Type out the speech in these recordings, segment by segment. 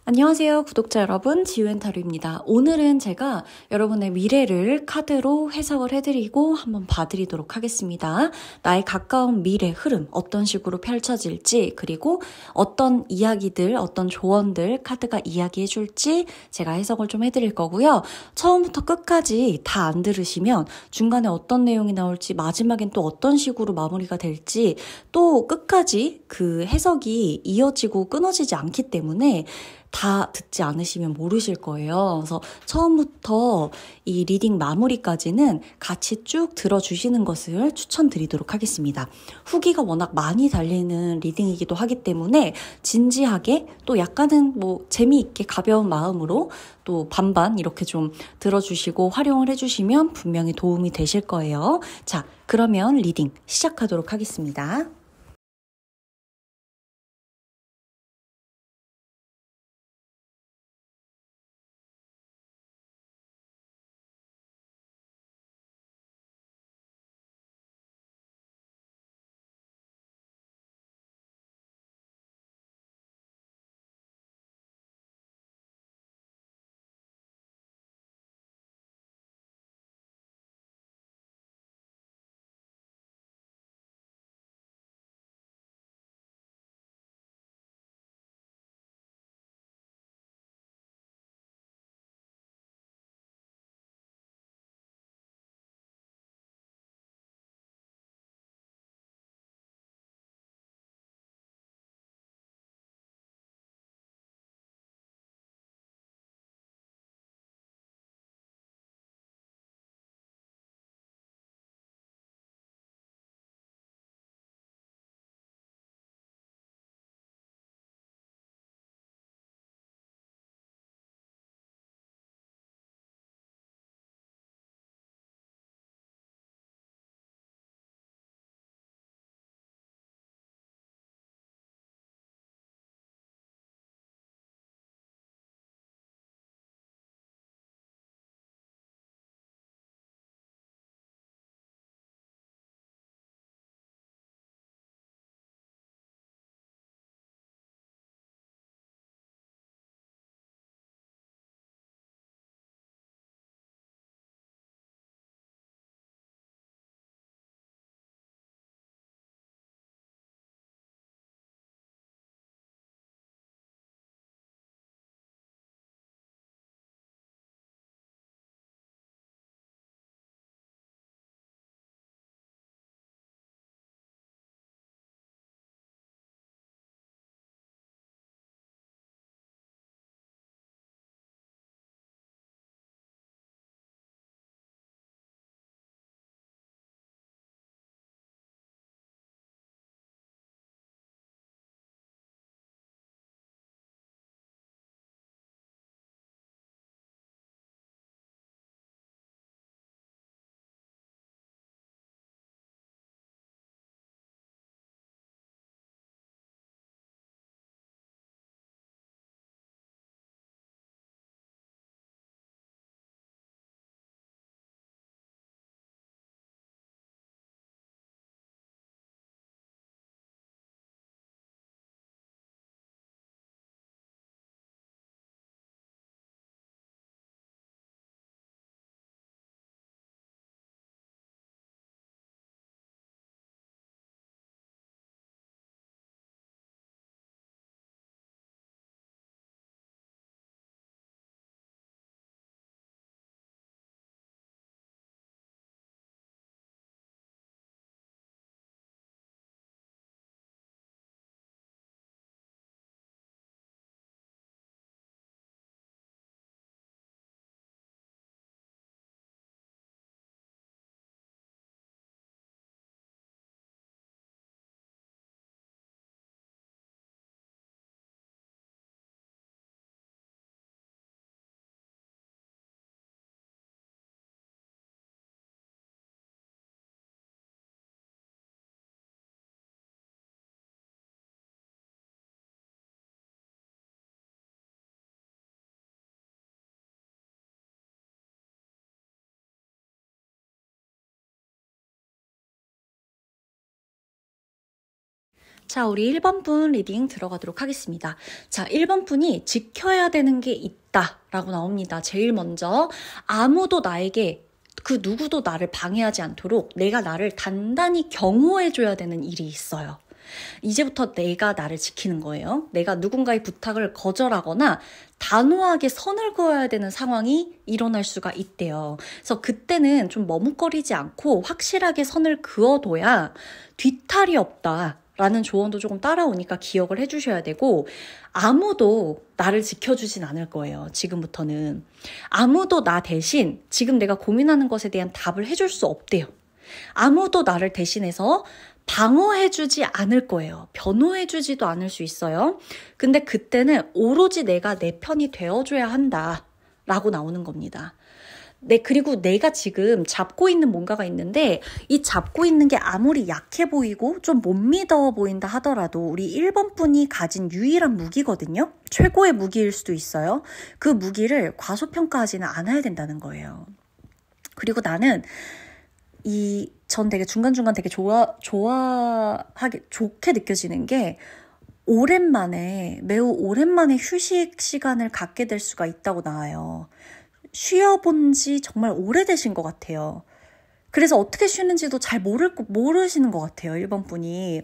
안녕하세요, 구독자 여러분. 지우앤타로입니다. 오늘은 제가 여러분의 미래를 카드로 해석을 해드리고 한번 봐드리도록 하겠습니다. 나의 가까운 미래 흐름, 어떤 식으로 펼쳐질지, 그리고 어떤 이야기들, 어떤 조언들 카드가 이야기해줄지 제가 해석을 좀 해드릴 거고요. 처음부터 끝까지 다 안 들으시면 중간에 어떤 내용이 나올지, 마지막엔 또 어떤 식으로 마무리가 될지, 또 끝까지 그 해석이 이어지고 끊어지지 않기 때문에 다 듣지 않으시면 모르실 거예요. 그래서 처음부터 이 리딩 마무리까지는 같이 쭉 들어주시는 것을 추천드리도록 하겠습니다. 후기가 워낙 많이 달리는 리딩이기도 하기 때문에 진지하게 또 약간은 재미있게 가벼운 마음으로 또 반반 이렇게 좀 들어주시고 활용을 해주시면 분명히 도움이 되실 거예요. 자, 그러면 리딩 시작하도록 하겠습니다. 자, 우리 1번 분 리딩 들어가도록 하겠습니다. 자, 1번 분이 지켜야 되는 게 있다 라고 나옵니다. 제일 먼저 아무도 나에게 그 누구도 나를 방해하지 않도록 내가 나를 단단히 경호해줘야 되는 일이 있어요. 이제부터 내가 나를 지키는 거예요. 내가 누군가의 부탁을 거절하거나 단호하게 선을 그어야 되는 상황이 일어날 수가 있대요. 그래서 그때는 좀 머뭇거리지 않고 확실하게 선을 그어둬야 뒤탈이 없다. 라는 조언도 조금 따라오니까 기억을 해주셔야 되고 아무도 나를 지켜주진 않을 거예요. 지금부터는. 아무도 나 대신 지금 내가 고민하는 것에 대한 답을 해줄 수 없대요. 아무도 나를 대신해서 방어해주지 않을 거예요. 변호해주지도 않을 수 있어요. 근데 그때는 오로지 내가 내 편이 되어줘야 한다 라고 나오는 겁니다. 네, 그리고 내가 지금 잡고 있는 뭔가가 있는데 이 잡고 있는 게 아무리 약해 보이고 좀 못 믿어 보인다 하더라도 우리 1번 분이 가진 유일한 무기거든요. 최고의 무기일 수도 있어요. 그 무기를 과소평가하지는 않아야 된다는 거예요. 그리고 나는 전 되게 중간중간 되게 좋게 느껴지는 게 매우 오랜만에 휴식 시간을 갖게 될 수가 있다고 나와요. 쉬어본 지 정말 오래되신 것 같아요. 그래서 어떻게 쉬는지도 잘 모르시는 것 같아요. 1번 분이.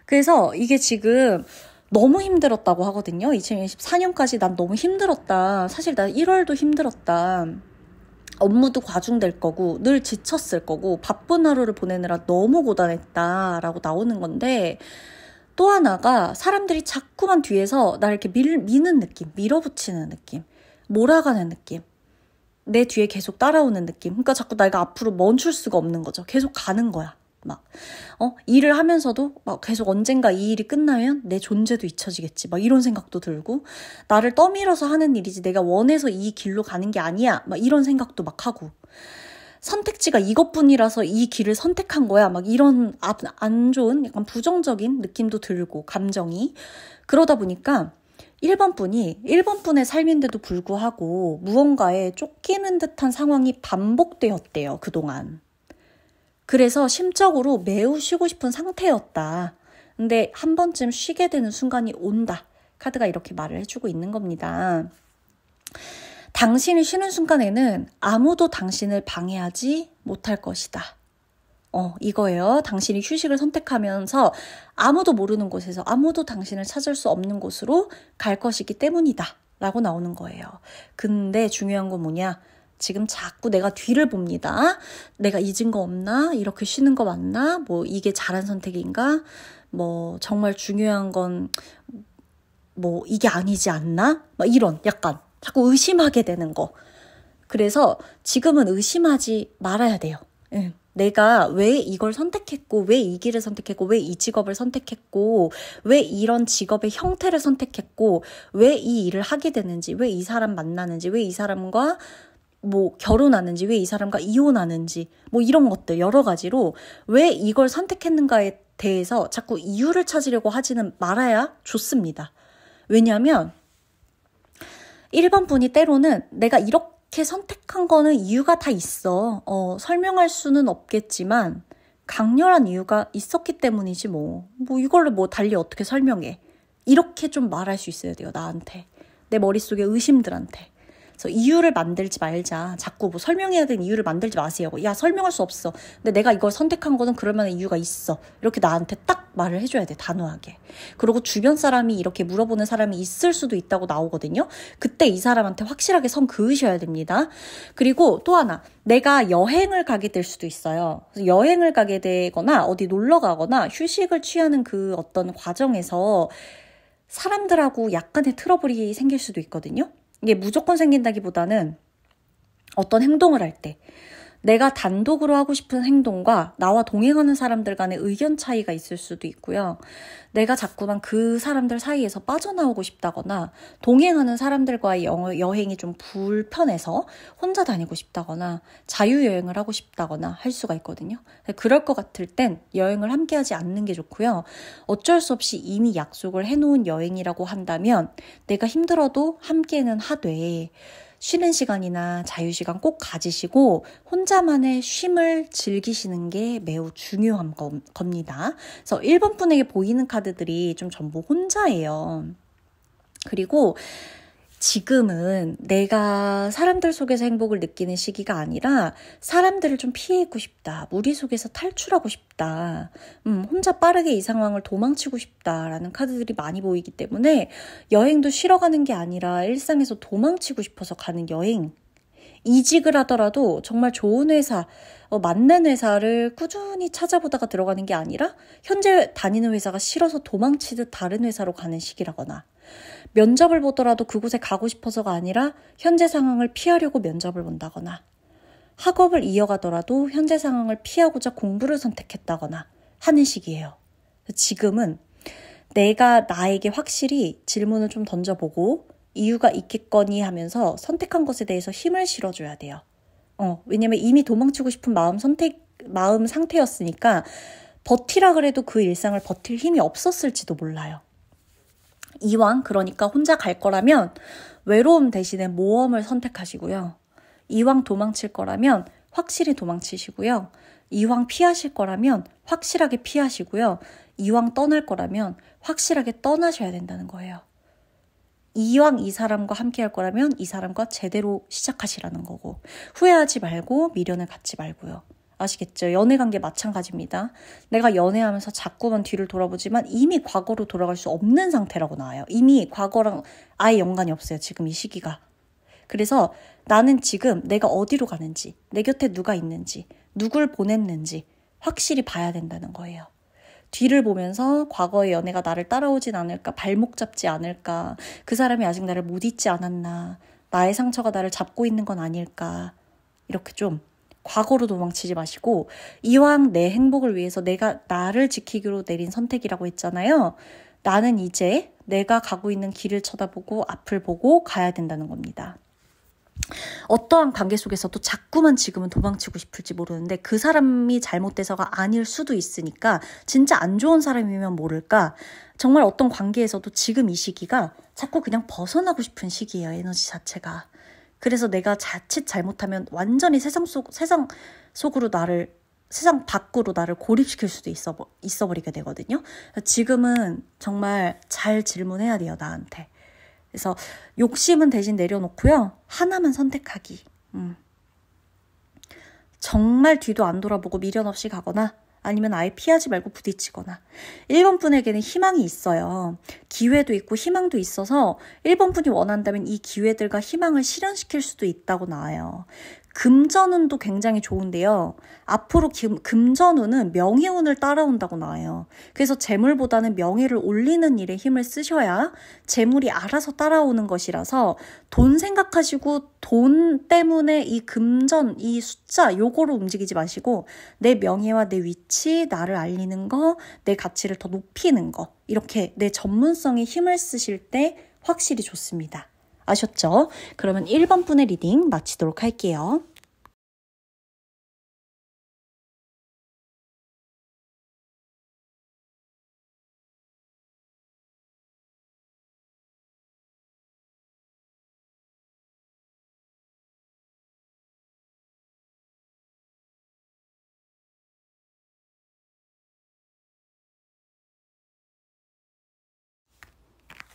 그래서 이게 지금 너무 힘들었다고 하거든요. 2024년까지 난 너무 힘들었다. 사실 나 1월도 힘들었다. 업무도 과중될 거고 늘 지쳤을 거고 바쁜 하루를 보내느라 너무 고단했다라고 나오는 건데 또 하나가 사람들이 자꾸만 뒤에서 나를 이렇게 미는 느낌, 밀어붙이는 느낌, 몰아가는 느낌. 내 뒤에 계속 따라오는 느낌. 그러니까 자꾸 내가 앞으로 멈출 수가 없는 거죠. 계속 가는 거야. 일을 하면서도 계속 언젠가 이 일이 끝나면 내 존재도 잊혀지겠지. 이런 생각도 들고, 나를 떠밀어서 하는 일이지 내가 원해서 이 길로 가는 게 아니야. 이런 생각도 하고. 선택지가 이것뿐이라서 이 길을 선택한 거야. 이런 안 좋은 약간 부정적인 느낌도 들고, 감정이. 그러다 보니까 1번 분의 삶인데도 불구하고 무언가에 쫓기는 듯한 상황이 반복되었대요, 그동안. 그래서 심적으로 매우 쉬고 싶은 상태였다. 근데 한 번쯤 쉬게 되는 순간이 온다. 카드가 이렇게 말을 해주고 있는 겁니다. 당신이 쉬는 순간에는 아무도 당신을 방해하지 못할 것이다. 이거예요. 당신이 휴식을 선택하면서 아무도 모르는 곳에서 아무도 당신을 찾을 수 없는 곳으로 갈 것이기 때문이다. 라고 나오는 거예요. 근데 중요한 건 뭐냐? 지금 자꾸 내가 뒤를 봅니다. 내가 잊은 거 없나? 이렇게 쉬는 거 맞나? 이게 잘한 선택인가? 정말 중요한 건 이게 아니지 않나? 이런 약간 자꾸 의심하게 되는 거. 그래서 지금은 의심하지 말아야 돼요. 내가 왜 이걸 선택했고, 왜 이 길을 선택했고, 왜 이 직업을 선택했고, 왜 이런 직업의 형태를 선택했고, 왜 이 일을 하게 되는지, 왜 이 사람 만나는지, 왜 이 사람과 결혼하는지, 왜 이 사람과 이혼하는지, 이런 것들 여러 가지로 왜 이걸 선택했는가에 대해서 자꾸 이유를 찾으려고 하지는 말아야 좋습니다. 왜냐하면 1번 분이 때로는 내가 이렇게 선택한 거는 이유가 다 있어. 설명할 수는 없겠지만 강렬한 이유가 있었기 때문이지 이걸로 달리 어떻게 설명해. 이렇게 좀 말할 수 있어야 돼요, 나한테. 내 머릿속에 의심들한테. 그래서 이유를 만들지 말자. 자꾸 설명해야 되는 이유를 만들지 마세요. 야, 설명할 수 없어. 근데 내가 이걸 선택한 거는 그럴 만한 이유가 있어. 이렇게 나한테 딱 말을 해줘야 돼, 단호하게. 그리고 주변 사람이 이렇게 물어보는 사람이 있을 수도 있다고 나오거든요. 그때 이 사람한테 확실하게 선 그으셔야 됩니다. 그리고 또 하나, 내가 여행을 가게 될 수도 있어요. 그래서 여행을 가게 되거나 어디 놀러 가거나 휴식을 취하는 그 어떤 과정에서 사람들하고 약간의 트러블이 생길 수도 있거든요. 이게 무조건 생긴다기보다는 어떤 행동을 할 때 내가 단독으로 하고 싶은 행동과 나와 동행하는 사람들 간의 의견 차이가 있을 수도 있고요. 내가 자꾸만 그 사람들 사이에서 빠져나오고 싶다거나 동행하는 사람들과의 여행이 좀 불편해서 혼자 다니고 싶다거나 자유여행을 하고 싶다거나 할 수가 있거든요. 그럴 것 같을 땐 여행을 함께하지 않는 게 좋고요. 어쩔 수 없이 이미 약속을 해놓은 여행이라고 한다면 내가 힘들어도 함께는 하되 쉬는 시간이나 자유시간 꼭 가지시고 혼자만의 쉼을 즐기시는 게 매우 중요한 겁니다. 그래서 1번 분에게 보이는 카드들이 좀 전부 혼자예요. 그리고 지금은 내가 사람들 속에서 행복을 느끼는 시기가 아니라 사람들을 좀 피해 있고 싶다. 무리 속에서 탈출하고 싶다. 혼자 빠르게 이 상황을 도망치고 싶다라는 카드들이 많이 보이기 때문에 여행도 쉬러 가는 게 아니라 일상에서 도망치고 싶어서 가는 여행. 이직을 하더라도 정말 좋은 회사, 맞는 회사를 꾸준히 찾아보다가 들어가는 게 아니라 현재 다니는 회사가 싫어서 도망치듯 다른 회사로 가는 시기라거나 면접을 보더라도 그곳에 가고 싶어서가 아니라 현재 상황을 피하려고 면접을 본다거나 학업을 이어가더라도 현재 상황을 피하고자 공부를 선택했다거나 하는 시기예요. 지금은 내가 나에게 확실히 질문을 좀 던져보고 이유가 있겠거니 하면서 선택한 것에 대해서 힘을 실어줘야 돼요. 왜냐면 이미 도망치고 싶은 마음 상태였으니까 버티라 그래도 그 일상을 버틸 힘이 없었을지도 몰라요. 이왕 그러니까 혼자 갈 거라면 외로움 대신에 모험을 선택하시고요. 이왕 도망칠 거라면 확실히 도망치시고요. 이왕 피하실 거라면 확실하게 피하시고요. 이왕 떠날 거라면 확실하게 떠나셔야 된다는 거예요. 이왕 이 사람과 함께 할 거라면 이 사람과 제대로 시작하시라는 거고 후회하지 말고 미련을 갖지 말고요. 아시겠죠? 연애관계 마찬가지입니다. 내가 연애하면서 자꾸만 뒤를 돌아보지만 이미 과거로 돌아갈 수 없는 상태라고 나와요. 이미 과거랑 아예 연관이 없어요. 지금 이 시기가. 그래서 나는 지금 내가 어디로 가는지, 내 곁에 누가 있는지, 누굴 보냈는지 확실히 봐야 된다는 거예요. 뒤를 보면서 과거의 연애가 나를 따라오진 않을까, 발목 잡지 않을까, 그 사람이 아직 나를 못 잊지 않았나, 나의 상처가 나를 잡고 있는 건 아닐까, 이렇게 좀 과거로 도망치지 마시고 이왕 내 행복을 위해서 내가 나를 지키기로 내린 선택이라고 했잖아요. 나는 이제 내가 가고 있는 길을 쳐다보고 앞을 보고 가야 된다는 겁니다. 어떠한 관계 속에서도 자꾸만 지금은 도망치고 싶을지 모르는데 그 사람이 잘못돼서가 아닐 수도 있으니까 진짜 안 좋은 사람이면 모를까 정말 어떤 관계에서도 지금 이 시기가 자꾸 그냥 벗어나고 싶은 시기예요. 에너지 자체가. 그래서 내가 자칫 잘못하면 완전히 세상 밖으로 나를 고립시킬 수도 있어버리게 되거든요. 지금은 정말 잘 질문해야 돼요, 나한테. 그래서 욕심은 대신 내려놓고요. 하나만 선택하기. 정말 뒤도 안 돌아보고 미련 없이 가거나 아니면 아예 피하지 말고 부딪히거나 1번 분에게는 희망이 있어요. 기회도 있고 희망도 있어서 1번 분이 원한다면 이 기회들과 희망을 실현시킬 수도 있다고 나와요. 금전운도 굉장히 좋은데요. 앞으로 금전운은 명예운을 따라온다고 나와요. 그래서 재물보다는 명예를 올리는 일에 힘을 쓰셔야 재물이 알아서 따라오는 것이라서 돈 생각하시고 돈 때문에 이 금전, 이 숫자 요거로 움직이지 마시고 내 명예와 내 위치, 나를 알리는 거, 내 가치를 더 높이는 거 이렇게 내 전문성에 힘을 쓰실 때 확실히 좋습니다. 아셨죠? 그러면 1번 분의 리딩 마치도록 할게요.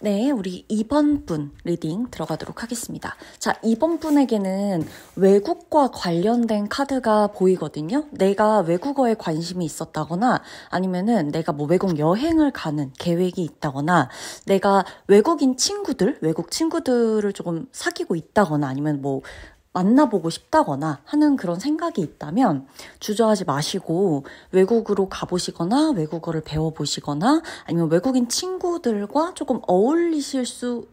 네, 우리 2번 분 리딩 들어가도록 하겠습니다. 자, 2번 분에게는 외국과 관련된 카드가 보이거든요. 내가 외국어에 관심이 있었다거나 아니면은 내가 뭐 외국 여행을 가는 계획이 있다거나 내가 외국 친구들을 조금 사귀고 있다거나 아니면 뭐 만나보고 싶다거나 하는 그런 생각이 있다면 주저하지 마시고 외국으로 가보시거나 외국어를 배워보시거나 아니면 외국인 친구들과 조금 어울리실 수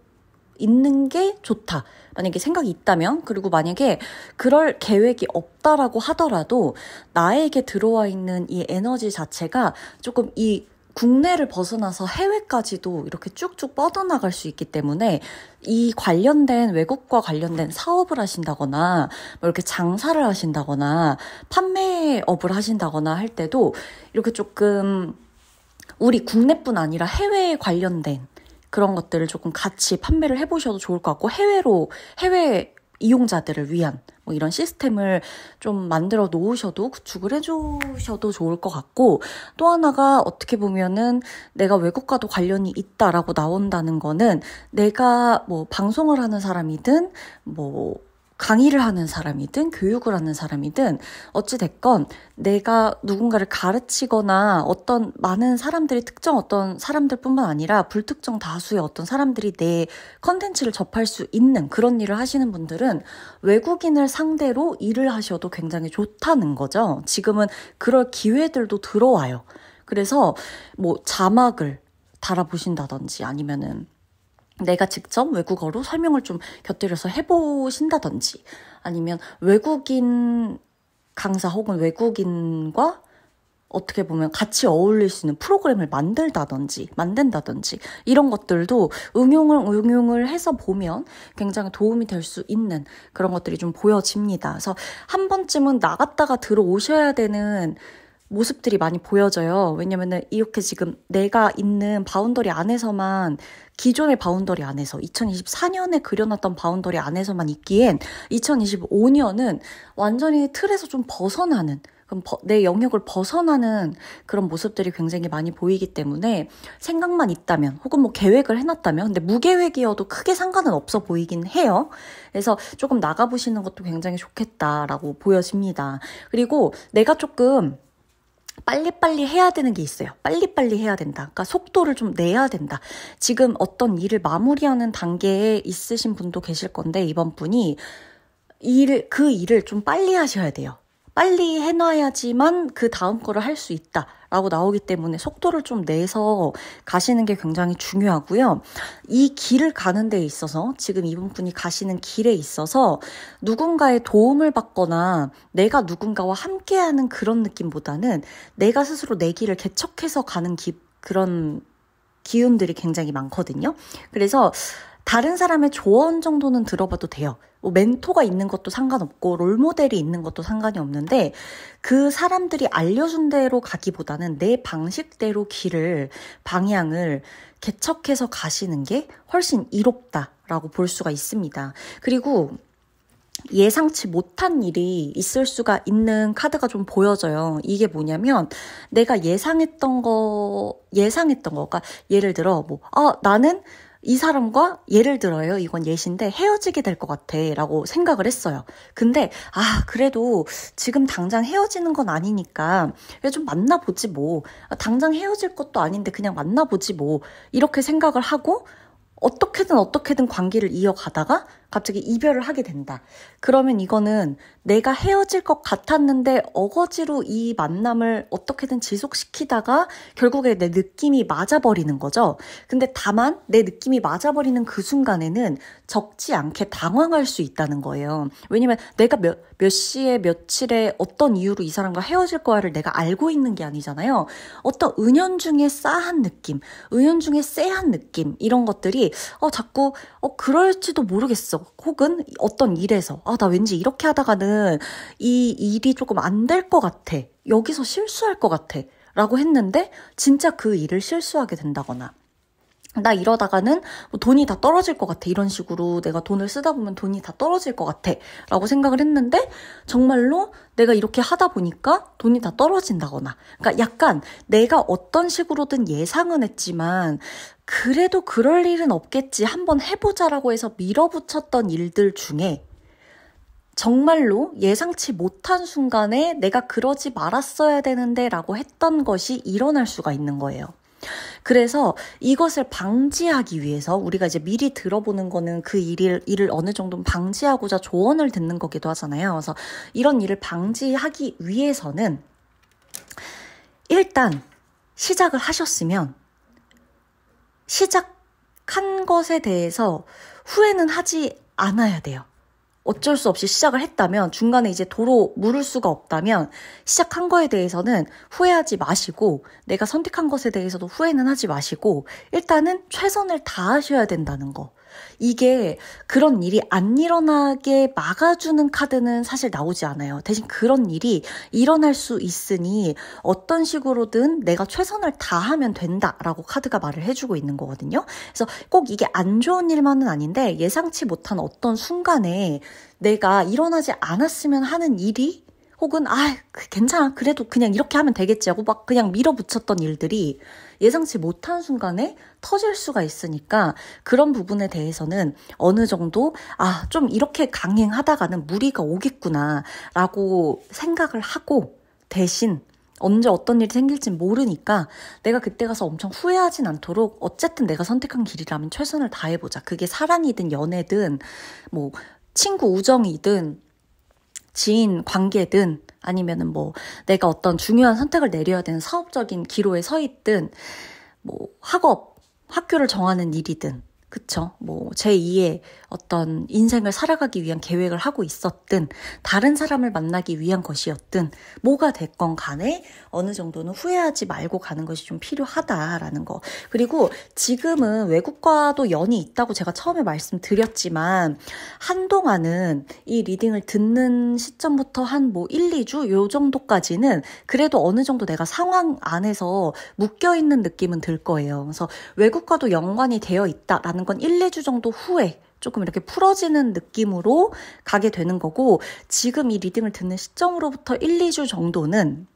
있는 게 좋다. 만약에 생각이 있다면 그리고 만약에 그럴 계획이 없다라고 하더라도 나에게 들어와 있는 이 에너지 자체가 조금 이 국내를 벗어나서 해외까지도 이렇게 쭉쭉 뻗어나갈 수 있기 때문에 이 관련된 외국과 관련된 사업을 하신다거나 뭐 이렇게 장사를 하신다거나 판매업을 하신다거나 할 때도 이렇게 조금 우리 국내뿐 아니라 해외에 관련된 그런 것들을 조금 같이 판매를 해보셔도 좋을 것 같고 해외 이용자들을 위한 뭐 이런 시스템을 좀 만들어 놓으셔도 구축을 해주셔도 좋을 것 같고, 또 하나가 어떻게 보면은 내가 외국과도 관련이 있다라고 나온다는 거는 내가 뭐 방송을 하는 사람이든 뭐 강의를 하는 사람이든 교육을 하는 사람이든 어찌됐건 내가 누군가를 가르치거나 어떤 많은 사람들이 특정 어떤 사람들뿐만 아니라 불특정 다수의 어떤 사람들이 내 컨텐츠를 접할 수 있는 그런 일을 하시는 분들은 외국인을 상대로 일을 하셔도 굉장히 좋다는 거죠. 지금은 그럴 기회들도 들어와요. 그래서 뭐 자막을 달아보신다든지 아니면은 내가 직접 외국어로 설명을 좀 곁들여서 해보신다든지 아니면 외국인 강사 혹은 외국인과 어떻게 보면 같이 어울릴 수 있는 프로그램을 만든다든지 이런 것들도 응용을 해서 보면 굉장히 도움이 될 수 있는 그런 것들이 좀 보여집니다. 그래서 한 번쯤은 나갔다가 들어오셔야 되는 모습들이 많이 보여져요. 왜냐면은 이렇게 지금 내가 있는 바운더리 안에서만, 기존의 바운더리 안에서 2024년에 그려놨던 바운더리 안에서만 있기엔 2025년은 완전히 틀에서 좀 벗어나는, 그럼 내 영역을 벗어나는 그런 모습들이 굉장히 많이 보이기 때문에 생각만 있다면 혹은 뭐 계획을 해놨다면, 근데 무계획이어도 크게 상관은 없어 보이긴 해요. 그래서 조금 나가보시는 것도 굉장히 좋겠다라고 보여집니다. 그리고 내가 조금 빨리빨리 해야 되는 게 있어요. 빨리빨리 해야 된다. 그러니까 속도를 좀 내야 된다. 지금 어떤 일을 마무리하는 단계에 있으신 분도 계실 건데, 이번 분이 그 일을 좀 빨리 하셔야 돼요. 빨리 해놔야지만 그 다음 거를 할 수 있다라고 나오기 때문에 속도를 좀 내서 가시는 게 굉장히 중요하고요. 이 길을 가는 데 있어서, 지금 이분 분이 가시는 길에 있어서 누군가의 도움을 받거나 내가 누군가와 함께하는 그런 느낌보다는 내가 스스로 내 길을 개척해서 가는 그런 기운들이 굉장히 많거든요. 그래서 다른 사람의 조언 정도는 들어봐도 돼요. 뭐 멘토가 있는 것도 상관없고 롤모델이 있는 것도 상관이 없는데, 그 사람들이 알려준 대로 가기보다는 내 방식대로 방향을 개척해서 가시는 게 훨씬 이롭다라고 볼 수가 있습니다. 그리고 예상치 못한 일이 있을 수가 있는 카드가 좀 보여져요. 이게 뭐냐면 내가 예상했던 거가, 예를 들어 나는 이 사람과, 예를 들어요, 이건 예시인데, 헤어지게 될 것 같아 라고 생각을 했어요. 근데 그래도 지금 당장 헤어지는 건 아니니까 좀 만나보지 뭐, 당장 헤어질 것도 아닌데 그냥 만나보지 뭐, 이렇게 생각을 하고 어떻게든 관계를 이어가다가 갑자기 이별을 하게 된다. 그러면 이거는 내가 헤어질 것 같았는데 어거지로 이 만남을 어떻게든 지속시키다가 결국에 내 느낌이 맞아버리는 거죠. 근데 다만 내 느낌이 맞아버리는 그 순간에는 적지 않게 당황할 수 있다는 거예요. 왜냐면 내가 몇 시에 며칠에 어떤 이유로 이 사람과 헤어질 거야를 내가 알고 있는 게 아니잖아요. 어떤 은연중에 싸한 느낌, 은연중에 쎄한 느낌, 이런 것들이 자꾸 그럴지도 모르겠어. 혹은 어떤 일에서 나 왠지 이렇게 하다가는 이 일이 조금 안 될 것 같아. 여기서 실수할 것 같아. 라고 했는데 진짜 그 일을 실수하게 된다거나, 나 이러다가는 돈이 다 떨어질 것 같아. 이런 식으로 내가 돈을 쓰다 보면 돈이 다 떨어질 것 같아. 라고 생각을 했는데 정말로 내가 이렇게 하다 보니까 돈이 다 떨어진다거나. 그러니까 약간 내가 어떤 식으로든 예상은 했지만 그래도 그럴 일은 없겠지, 한번 해보자라고 해서 밀어붙였던 일들 중에 정말로 예상치 못한 순간에 내가 그러지 말았어야 되는데 라고 했던 것이 일어날 수가 있는 거예요. 그래서 이것을 방지하기 위해서 우리가 이제 미리 들어보는 거는 그 일을 어느 정도 방지하고자 조언을 듣는 거기도 하잖아요. 그래서 이런 일을 방지하기 위해서는 일단 시작을 하셨으면 시작한 것에 대해서 후회는 하지 않아야 돼요. 어쩔 수 없이 시작을 했다면, 중간에 이제 도로 물을 수가 없다면 시작한 거에 대해서는 후회하지 마시고, 내가 선택한 것에 대해서도 후회는 하지 마시고, 일단은 최선을 다하셔야 된다는 거. 이게 그런 일이 안 일어나게 막아주는 카드는 사실 나오지 않아요. 대신 그런 일이 일어날 수 있으니 어떤 식으로든 내가 최선을 다하면 된다라고 카드가 말을 해주고 있는 거거든요. 그래서 꼭 이게 안 좋은 일만은 아닌데 예상치 못한 어떤 순간에 내가 일어나지 않았으면 하는 일이 혹은 괜찮아 그래도 그냥 이렇게 하면 되겠지 하고 막 그냥 밀어붙였던 일들이 예상치 못한 순간에 터질 수가 있으니까 그런 부분에 대해서는 어느 정도 좀 이렇게 강행하다가는 무리가 오겠구나 라고 생각을 하고 대신 언제 어떤 일이 생길지 모르니까 내가 그때 가서 엄청 후회하진 않도록 어쨌든 내가 선택한 길이라면 최선을 다해보자. 그게 사랑이든 연애든 뭐 친구 우정이든 지인 관계든 아니면은 뭐 내가 어떤 중요한 선택을 내려야 되는 사업적인 기로에 서 있든 뭐 학교를 정하는 일이든 그쵸? 뭐 제2의 어떤 인생을 살아가기 위한 계획을 하고 있었든 다른 사람을 만나기 위한 것이었든 뭐가 됐건 간에 어느 정도는 후회하지 말고 가는 것이 좀 필요하다라는 거. 그리고 지금은 외국과도 연이 있다고 제가 처음에 말씀드렸지만 한동안은 이 리딩을 듣는 시점부터 한 뭐 1, 2주 요 정도까지는 그래도 어느 정도 내가 상황 안에서 묶여있는 느낌은 들 거예요. 그래서 외국과도 연관이 되어 있다라는 건 1, 2주 정도 후에 조금 이렇게 풀어지는 느낌으로 가게 되는 거고 지금 이 리딩을 듣는 시점으로부터 1, 2주 정도는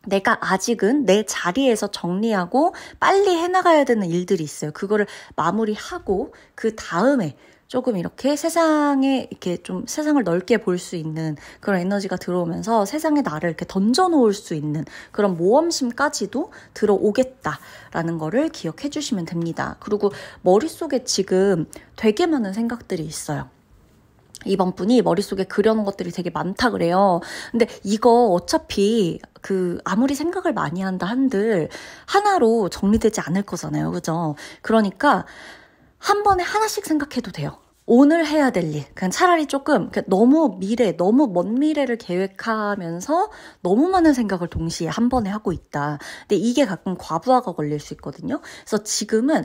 내가 아직은 내 자리에서 정리하고 빨리 해나가야 되는 일들이 있어요. 그거를 마무리하고 그 다음에 조금 이렇게 세상에 이렇게 좀 세상을 넓게 볼 수 있는 그런 에너지가 들어오면서 세상에 나를 이렇게 던져놓을 수 있는 그런 모험심까지도 들어오겠다라는 거를 기억해 주시면 됩니다. 그리고 머릿속에 지금 되게 많은 생각들이 있어요. 이번 분이 머릿속에 그려놓은 것들이 되게 많다 그래요. 근데 이거 어차피 아무리 생각을 많이 한다 한들 하나로 정리되지 않을 거잖아요. 그죠? 그러니까 한 번에 하나씩 생각해도 돼요. 오늘 해야 될 일. 그냥 차라리 조금 너무 먼 미래를 계획하면서 너무 많은 생각을 동시에 한 번에 하고 있다. 근데 이게 가끔 과부하가 걸릴 수 있거든요. 그래서 지금은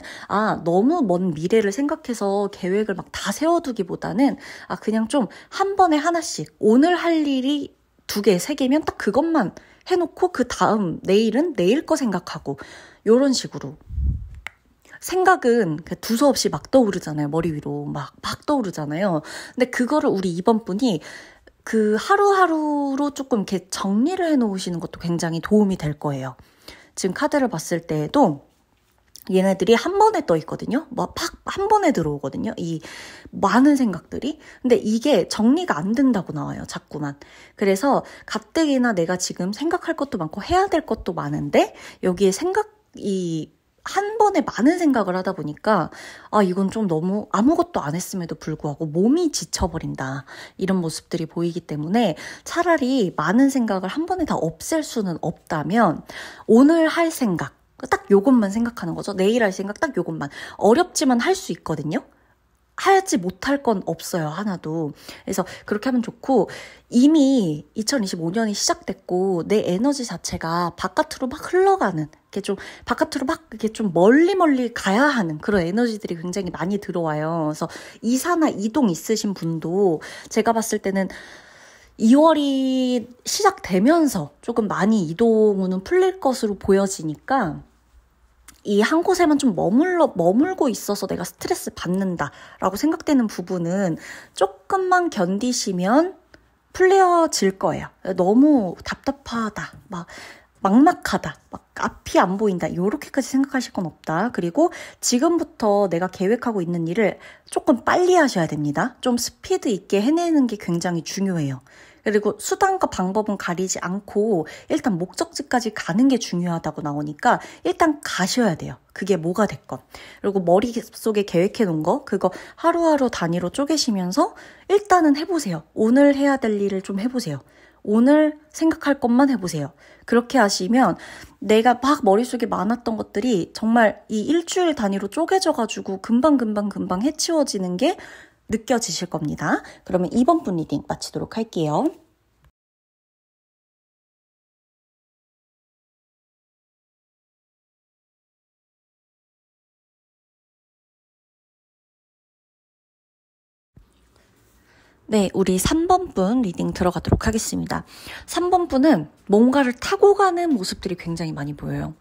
너무 먼 미래를 생각해서 계획을 막 다 세워두기보다는 그냥 좀 한 번에 하나씩 오늘 할 일이 2개, 3개면 딱 그것만 해놓고 그 다음 내일은 내일 거 생각하고 요런 식으로 생각은 두서없이 막 떠오르잖아요. 머리 위로 막 떠오르잖아요. 근데 그거를 우리 이번 분이 하루하루로 조금 이렇게 정리를 해놓으시는 것도 굉장히 도움이 될 거예요. 지금 카드를 봤을 때에도 얘네들이 한 번에 떠 있거든요. 한 번에 들어오거든요. 이 많은 생각들이. 근데 이게 정리가 안 된다고 나와요. 자꾸만. 그래서 가뜩이나 내가 지금 생각할 것도 많고 해야 될 것도 많은데 여기에 한 번에 많은 생각을 하다 보니까 이건 좀 너무 아무것도 안 했음에도 불구하고 몸이 지쳐버린다. 이런 모습들이 보이기 때문에 차라리 많은 생각을 한 번에 다 없앨 수는 없다면 오늘 할 생각, 딱 요것만 생각하는 거죠. 내일 할 생각 딱 요것만. 어렵지만 할 수 있거든요. 하지 못할 건 없어요. 하나도. 그래서 그렇게 하면 좋고 이미 2025년이 시작됐고 내 에너지 자체가 바깥으로 막 흘러가는 이렇게 좀 바깥으로 막 이렇게 좀 멀리 가야 하는 그런 에너지들이 굉장히 많이 들어와요. 그래서 이사나 이동 있으신 분도 제가 봤을 때는 2월이 시작되면서 조금 많이 이동은 풀릴 것으로 보여지니까 이 한 곳에만 좀 머물고 있어서 내가 스트레스 받는다라고 생각되는 부분은 조금만 견디시면 풀려질 거예요. 너무 답답하다, 막막하다, 앞이 안 보인다, 요렇게까지 생각하실 건 없다. 그리고 지금부터 내가 계획하고 있는 일을 조금 빨리 하셔야 됩니다. 좀 스피드 있게 해내는 게 굉장히 중요해요. 그리고 수단과 방법은 가리지 않고 일단 목적지까지 가는 게 중요하다고 나오니까 일단 가셔야 돼요. 그게 뭐가 됐건. 그리고 머릿속에 계획해 놓은 거 그거 하루하루 단위로 쪼개시면서 일단은 해보세요. 오늘 해야 될 일을 좀 해보세요. 오늘 생각할 것만 해보세요. 그렇게 하시면 내가 막 머릿속에 많았던 것들이 정말 이 일주일 단위로 쪼개져가지고 금방 해치워지는 게 느껴지실 겁니다. 그러면 2번 분 리딩 마치도록 할게요. 네, 우리 3번 분 리딩 들어가도록 하겠습니다. 3번 분은 뭔가를 타고 가는 모습들이 굉장히 많이 보여요.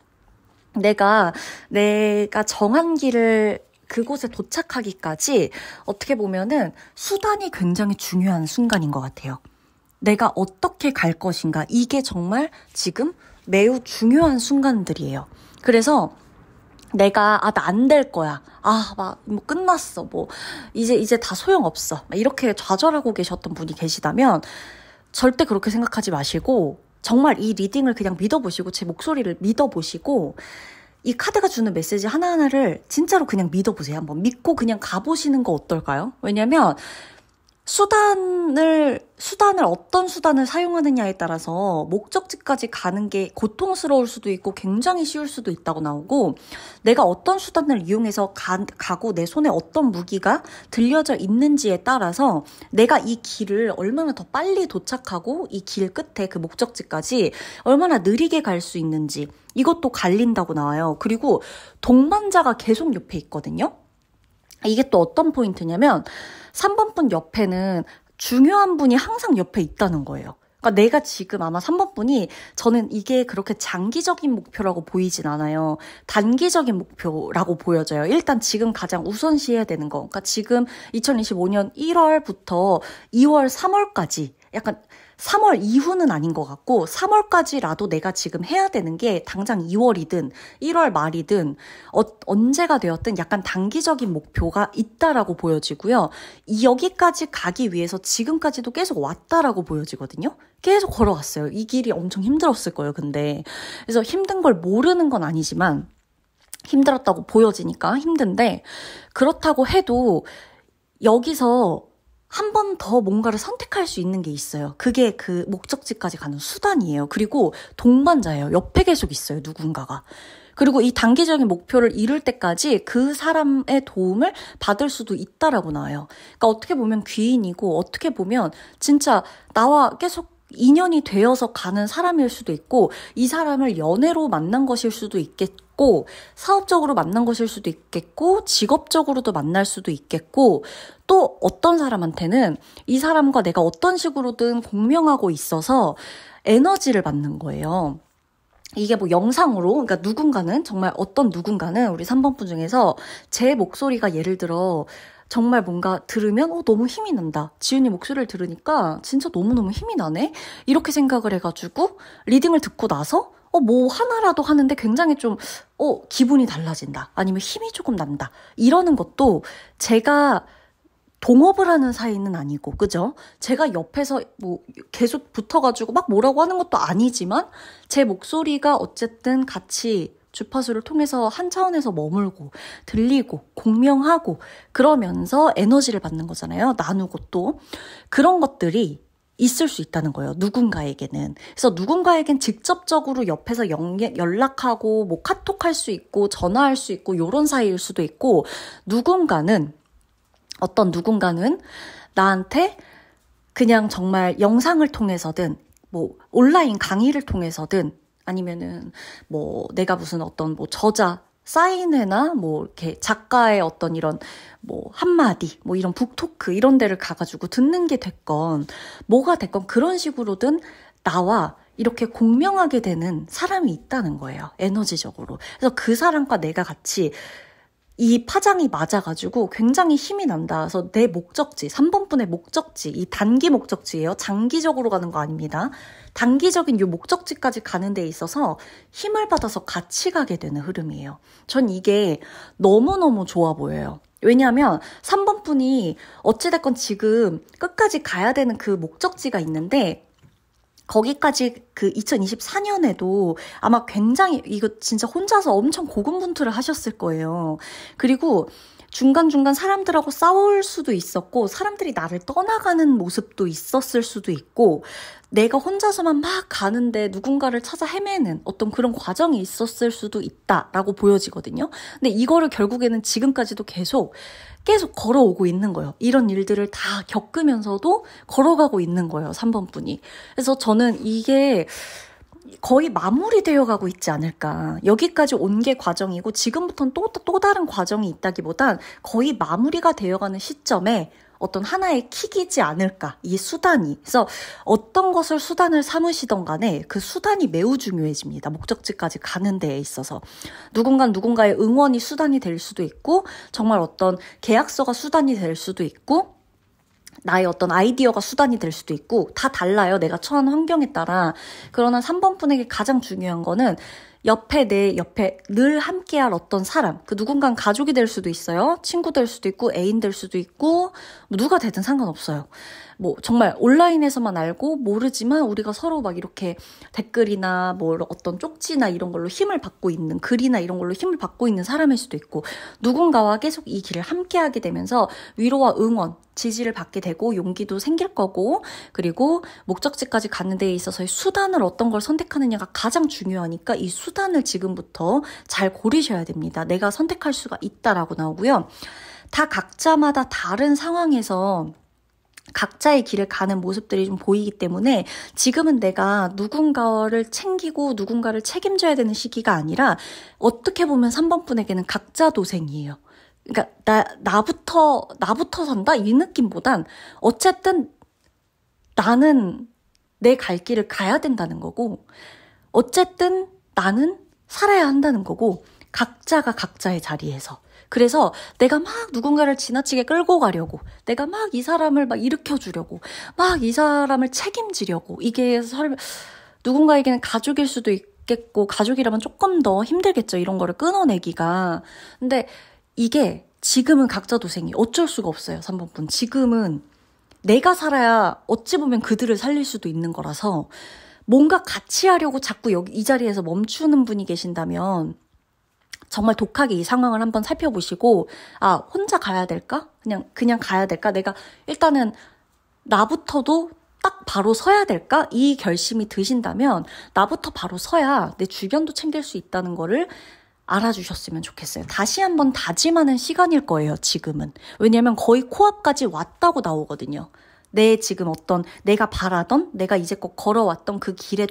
내가 정한 길을 그곳에 도착하기까지 어떻게 보면은 수단이 굉장히 중요한 순간인 것 같아요. 내가 어떻게 갈 것인가, 이게 정말 지금 매우 중요한 순간들이에요. 그래서 내가 나 안 될 거야. 뭐 끝났어. 뭐 이제 다 소용없어. 이렇게 좌절하고 계셨던 분이 계시다면 절대 그렇게 생각하지 마시고 정말 이 리딩을 그냥 믿어보시고 제 목소리를 믿어보시고 이 카드가 주는 메시지 하나하나를 진짜로 그냥 믿어보세요. 한번 믿고 그냥 가보시는 거 어떨까요? 왜냐면 어떤 수단을 사용하느냐에 따라서 목적지까지 가는 게 고통스러울 수도 있고 굉장히 쉬울 수도 있다고 나오고, 내가 어떤 수단을 이용해서 가고 내 손에 어떤 무기가 들려져 있는지에 따라서 내가 이 길을 얼마나 더 빨리 도착하고 이 길 끝에 그 목적지까지 얼마나 느리게 갈 수 있는지, 이것도 갈린다고 나와요. 그리고 동반자가 계속 옆에 있거든요. 이게 또 어떤 포인트냐면 3번 분 옆에는 중요한 분이 항상 옆에 있다는 거예요. 그러니까 내가 지금 아마 3번 분이, 저는 이게 그렇게 장기적인 목표라고 보이진 않아요. 단기적인 목표라고 보여져요. 일단 지금 가장 우선시해야 되는 거. 그러니까 지금 2025년 1월부터 2월, 3월까지, 약간 3월 이후는 아닌 것 같고 3월까지라도 내가 지금 해야 되는 게 당장 2월이든 1월 말이든 언제가 되었든 약간 단기적인 목표가 있다라고 보여지고요. 여기까지 가기 위해서 지금까지도 계속 왔다라고 보여지거든요. 계속 걸어왔어요. 이 길이 엄청 힘들었을 거예요. 근데 그래서 힘든 걸 모르는 건 아니지만 힘들었다고 보여지니까 힘든데, 그렇다고 해도 여기서 한 번 더 뭔가를 선택할 수 있는 게 있어요. 그게 그 목적지까지 가는 수단이에요. 그리고 동반자예요. 옆에 계속 있어요, 누군가가. 그리고 이 단기적인 목표를 이룰 때까지 그 사람의 도움을 받을 수도 있다라고 나와요. 그러니까 어떻게 보면 귀인이고 어떻게 보면 진짜 나와 계속 인연이 되어서 가는 사람일 수도 있고, 이 사람을 연애로 만난 것일 수도 있겠고, 사업적으로 만난 것일 수도 있겠고, 직업적으로도 만날 수도 있겠고, 또 어떤 사람한테는 이 사람과 내가 어떤 식으로든 공명하고 있어서 에너지를 받는 거예요. 이게 뭐 영상으로, 그러니까 누군가는, 정말 어떤 누군가는 우리 3번 분 중에서 제 목소리가 예를 들어 정말 뭔가 들으면 너무 힘이 난다. 지은이 목소리를 들으니까 진짜 너무너무 힘이 나네? 이렇게 생각을 해가지고 리딩을 듣고 나서 뭐 하나라도 하는데 굉장히 좀 기분이 달라진다. 아니면 힘이 조금 난다. 이러는 것도 제가 동업을 하는 사이는 아니고, 그죠? 제가 옆에서 뭐 계속 붙어가지고 막 뭐라고 하는 것도 아니지만 제 목소리가 어쨌든 같이 주파수를 통해서 한 차원에서 머물고 들리고 공명하고 그러면서 에너지를 받는 거잖아요. 나누고 또 그런 것들이 있을 수 있다는 거예요. 누군가에게는. 그래서 누군가에겐 직접적으로 옆에서 연락하고 뭐 카톡할 수 있고 전화할 수 있고 이런 사이일 수도 있고, 어떤 누군가는 나한테 그냥 정말 영상을 통해서든 뭐 온라인 강의를 통해서든 아니면은 뭐 내가 무슨 어떤 뭐 저자 사인회나 뭐 이렇게 작가의 어떤 이런 뭐 한마디 뭐 이런 북토크 이런 데를 가가지고 듣는 게 됐건 뭐가 됐건 그런 식으로든 나와 이렇게 공명하게 되는 사람이 있다는 거예요. 에너지적으로. 그래서 그 사람과 내가 같이 이 파장이 맞아가지고 굉장히 힘이 난다. 그래서 내 목적지, 3번 분의 목적지, 이 단기 목적지예요. 장기적으로 가는 거 아닙니다. 단기적인 이 목적지까지 가는 데 있어서 힘을 받아서 같이 가게 되는 흐름이에요. 전 이게 너무너무 좋아 보여요. 왜냐하면 3번 분이 어찌됐건 지금 끝까지 가야 되는 그 목적지가 있는데, 거기까지 그 2024년에도 아마 굉장히 이거 진짜 혼자서 엄청 고군분투를 하셨을 거예요. 그리고 중간중간 사람들하고 싸울 수도 있었고 사람들이 나를 떠나가는 모습도 있었을 수도 있고, 내가 혼자서만 막 가는데 누군가를 찾아 헤매는 어떤 그런 과정이 있었을 수도 있다라고 보여지거든요. 근데 이거를 결국에는 지금까지도 계속 걸어오고 있는 거예요. 이런 일들을 다 겪으면서도 걸어가고 있는 거예요. 3번 분이. 그래서 저는 이게 거의 마무리되어 가고 있지 않을까. 여기까지 온 게 과정이고 지금부터는 또 다른 과정이 있다기보단 거의 마무리가 되어가는 시점에 어떤 하나의 킥이지 않을까. 이 수단이. 그래서 어떤 것을 수단을 삼으시던 간에 그 수단이 매우 중요해집니다. 목적지까지 가는 데에 있어서. 누군가의 응원이 수단이 될 수도 있고 정말 어떤 계약서가 수단이 될 수도 있고 나의 어떤 아이디어가 수단이 될 수도 있고 다 달라요. 내가 처한 환경에 따라. 그러나 3번 분에게 가장 중요한 거는 내 옆에 늘 함께할 어떤 사람. 그 누군가는 가족이 될 수도 있어요. 친구 될 수도 있고 애인 될 수도 있고 뭐 누가 되든 상관없어요. 뭐 정말 온라인에서만 알고 모르지만 우리가 서로 막 이렇게 댓글이나 뭐 어떤 쪽지나 이런 걸로 힘을 받고 있는 글이나 이런 걸로 힘을 받고 있는 사람일 수도 있고 누군가와 계속 이 길을 함께하게 되면서 위로와 응원, 지지를 받게 되고 용기도 생길 거고 그리고 목적지까지 가는 데에 있어서의 수단을 어떤 걸 선택하느냐가 가장 중요하니까 이 수단을 지금부터 잘 고르셔야 됩니다. 내가 선택할 수가 있다라고 나오고요. 다 각자마다 다른 상황에서 각자의 길을 가는 모습들이 좀 보이기 때문에 지금은 내가 누군가를 챙기고 누군가를 책임져야 되는 시기가 아니라 어떻게 보면 3번 분에게는 각자 도생이에요. 그러니까 나부터 산다 이 느낌보단 어쨌든 나는 내 갈 길을 가야 된다는 거고 어쨌든 나는 살아야 한다는 거고 각자가 각자의 자리에서 그래서 내가 막 누군가를 지나치게 끌고 가려고 내가 막 이 사람을 막 일으켜주려고 막 이 사람을 책임지려고 이게 누군가에게는 가족일 수도 있겠고 가족이라면 조금 더 힘들겠죠. 이런 거를 끊어내기가. 근데 이게 지금은 각자 도생이 어쩔 수가 없어요. 3번 분. 지금은 내가 살아야 어찌 보면 그들을 살릴 수도 있는 거라서 뭔가 같이 하려고 자꾸 여기 이 자리에서 멈추는 분이 계신다면 정말 독하게 이 상황을 한번 살펴보시고 혼자 가야 될까? 그냥 가야 될까? 내가 일단은 나부터도 딱 바로 서야 될까? 이 결심이 드신다면 나부터 바로 서야 내 주변도 챙길 수 있다는 거를 알아주셨으면 좋겠어요. 다시 한번 다짐하는 시간일 거예요, 지금은. 왜냐면 거의 코앞까지 왔다고 나오거든요. 지금 내가 바라던, 내가 이제껏 걸어왔던 그 길의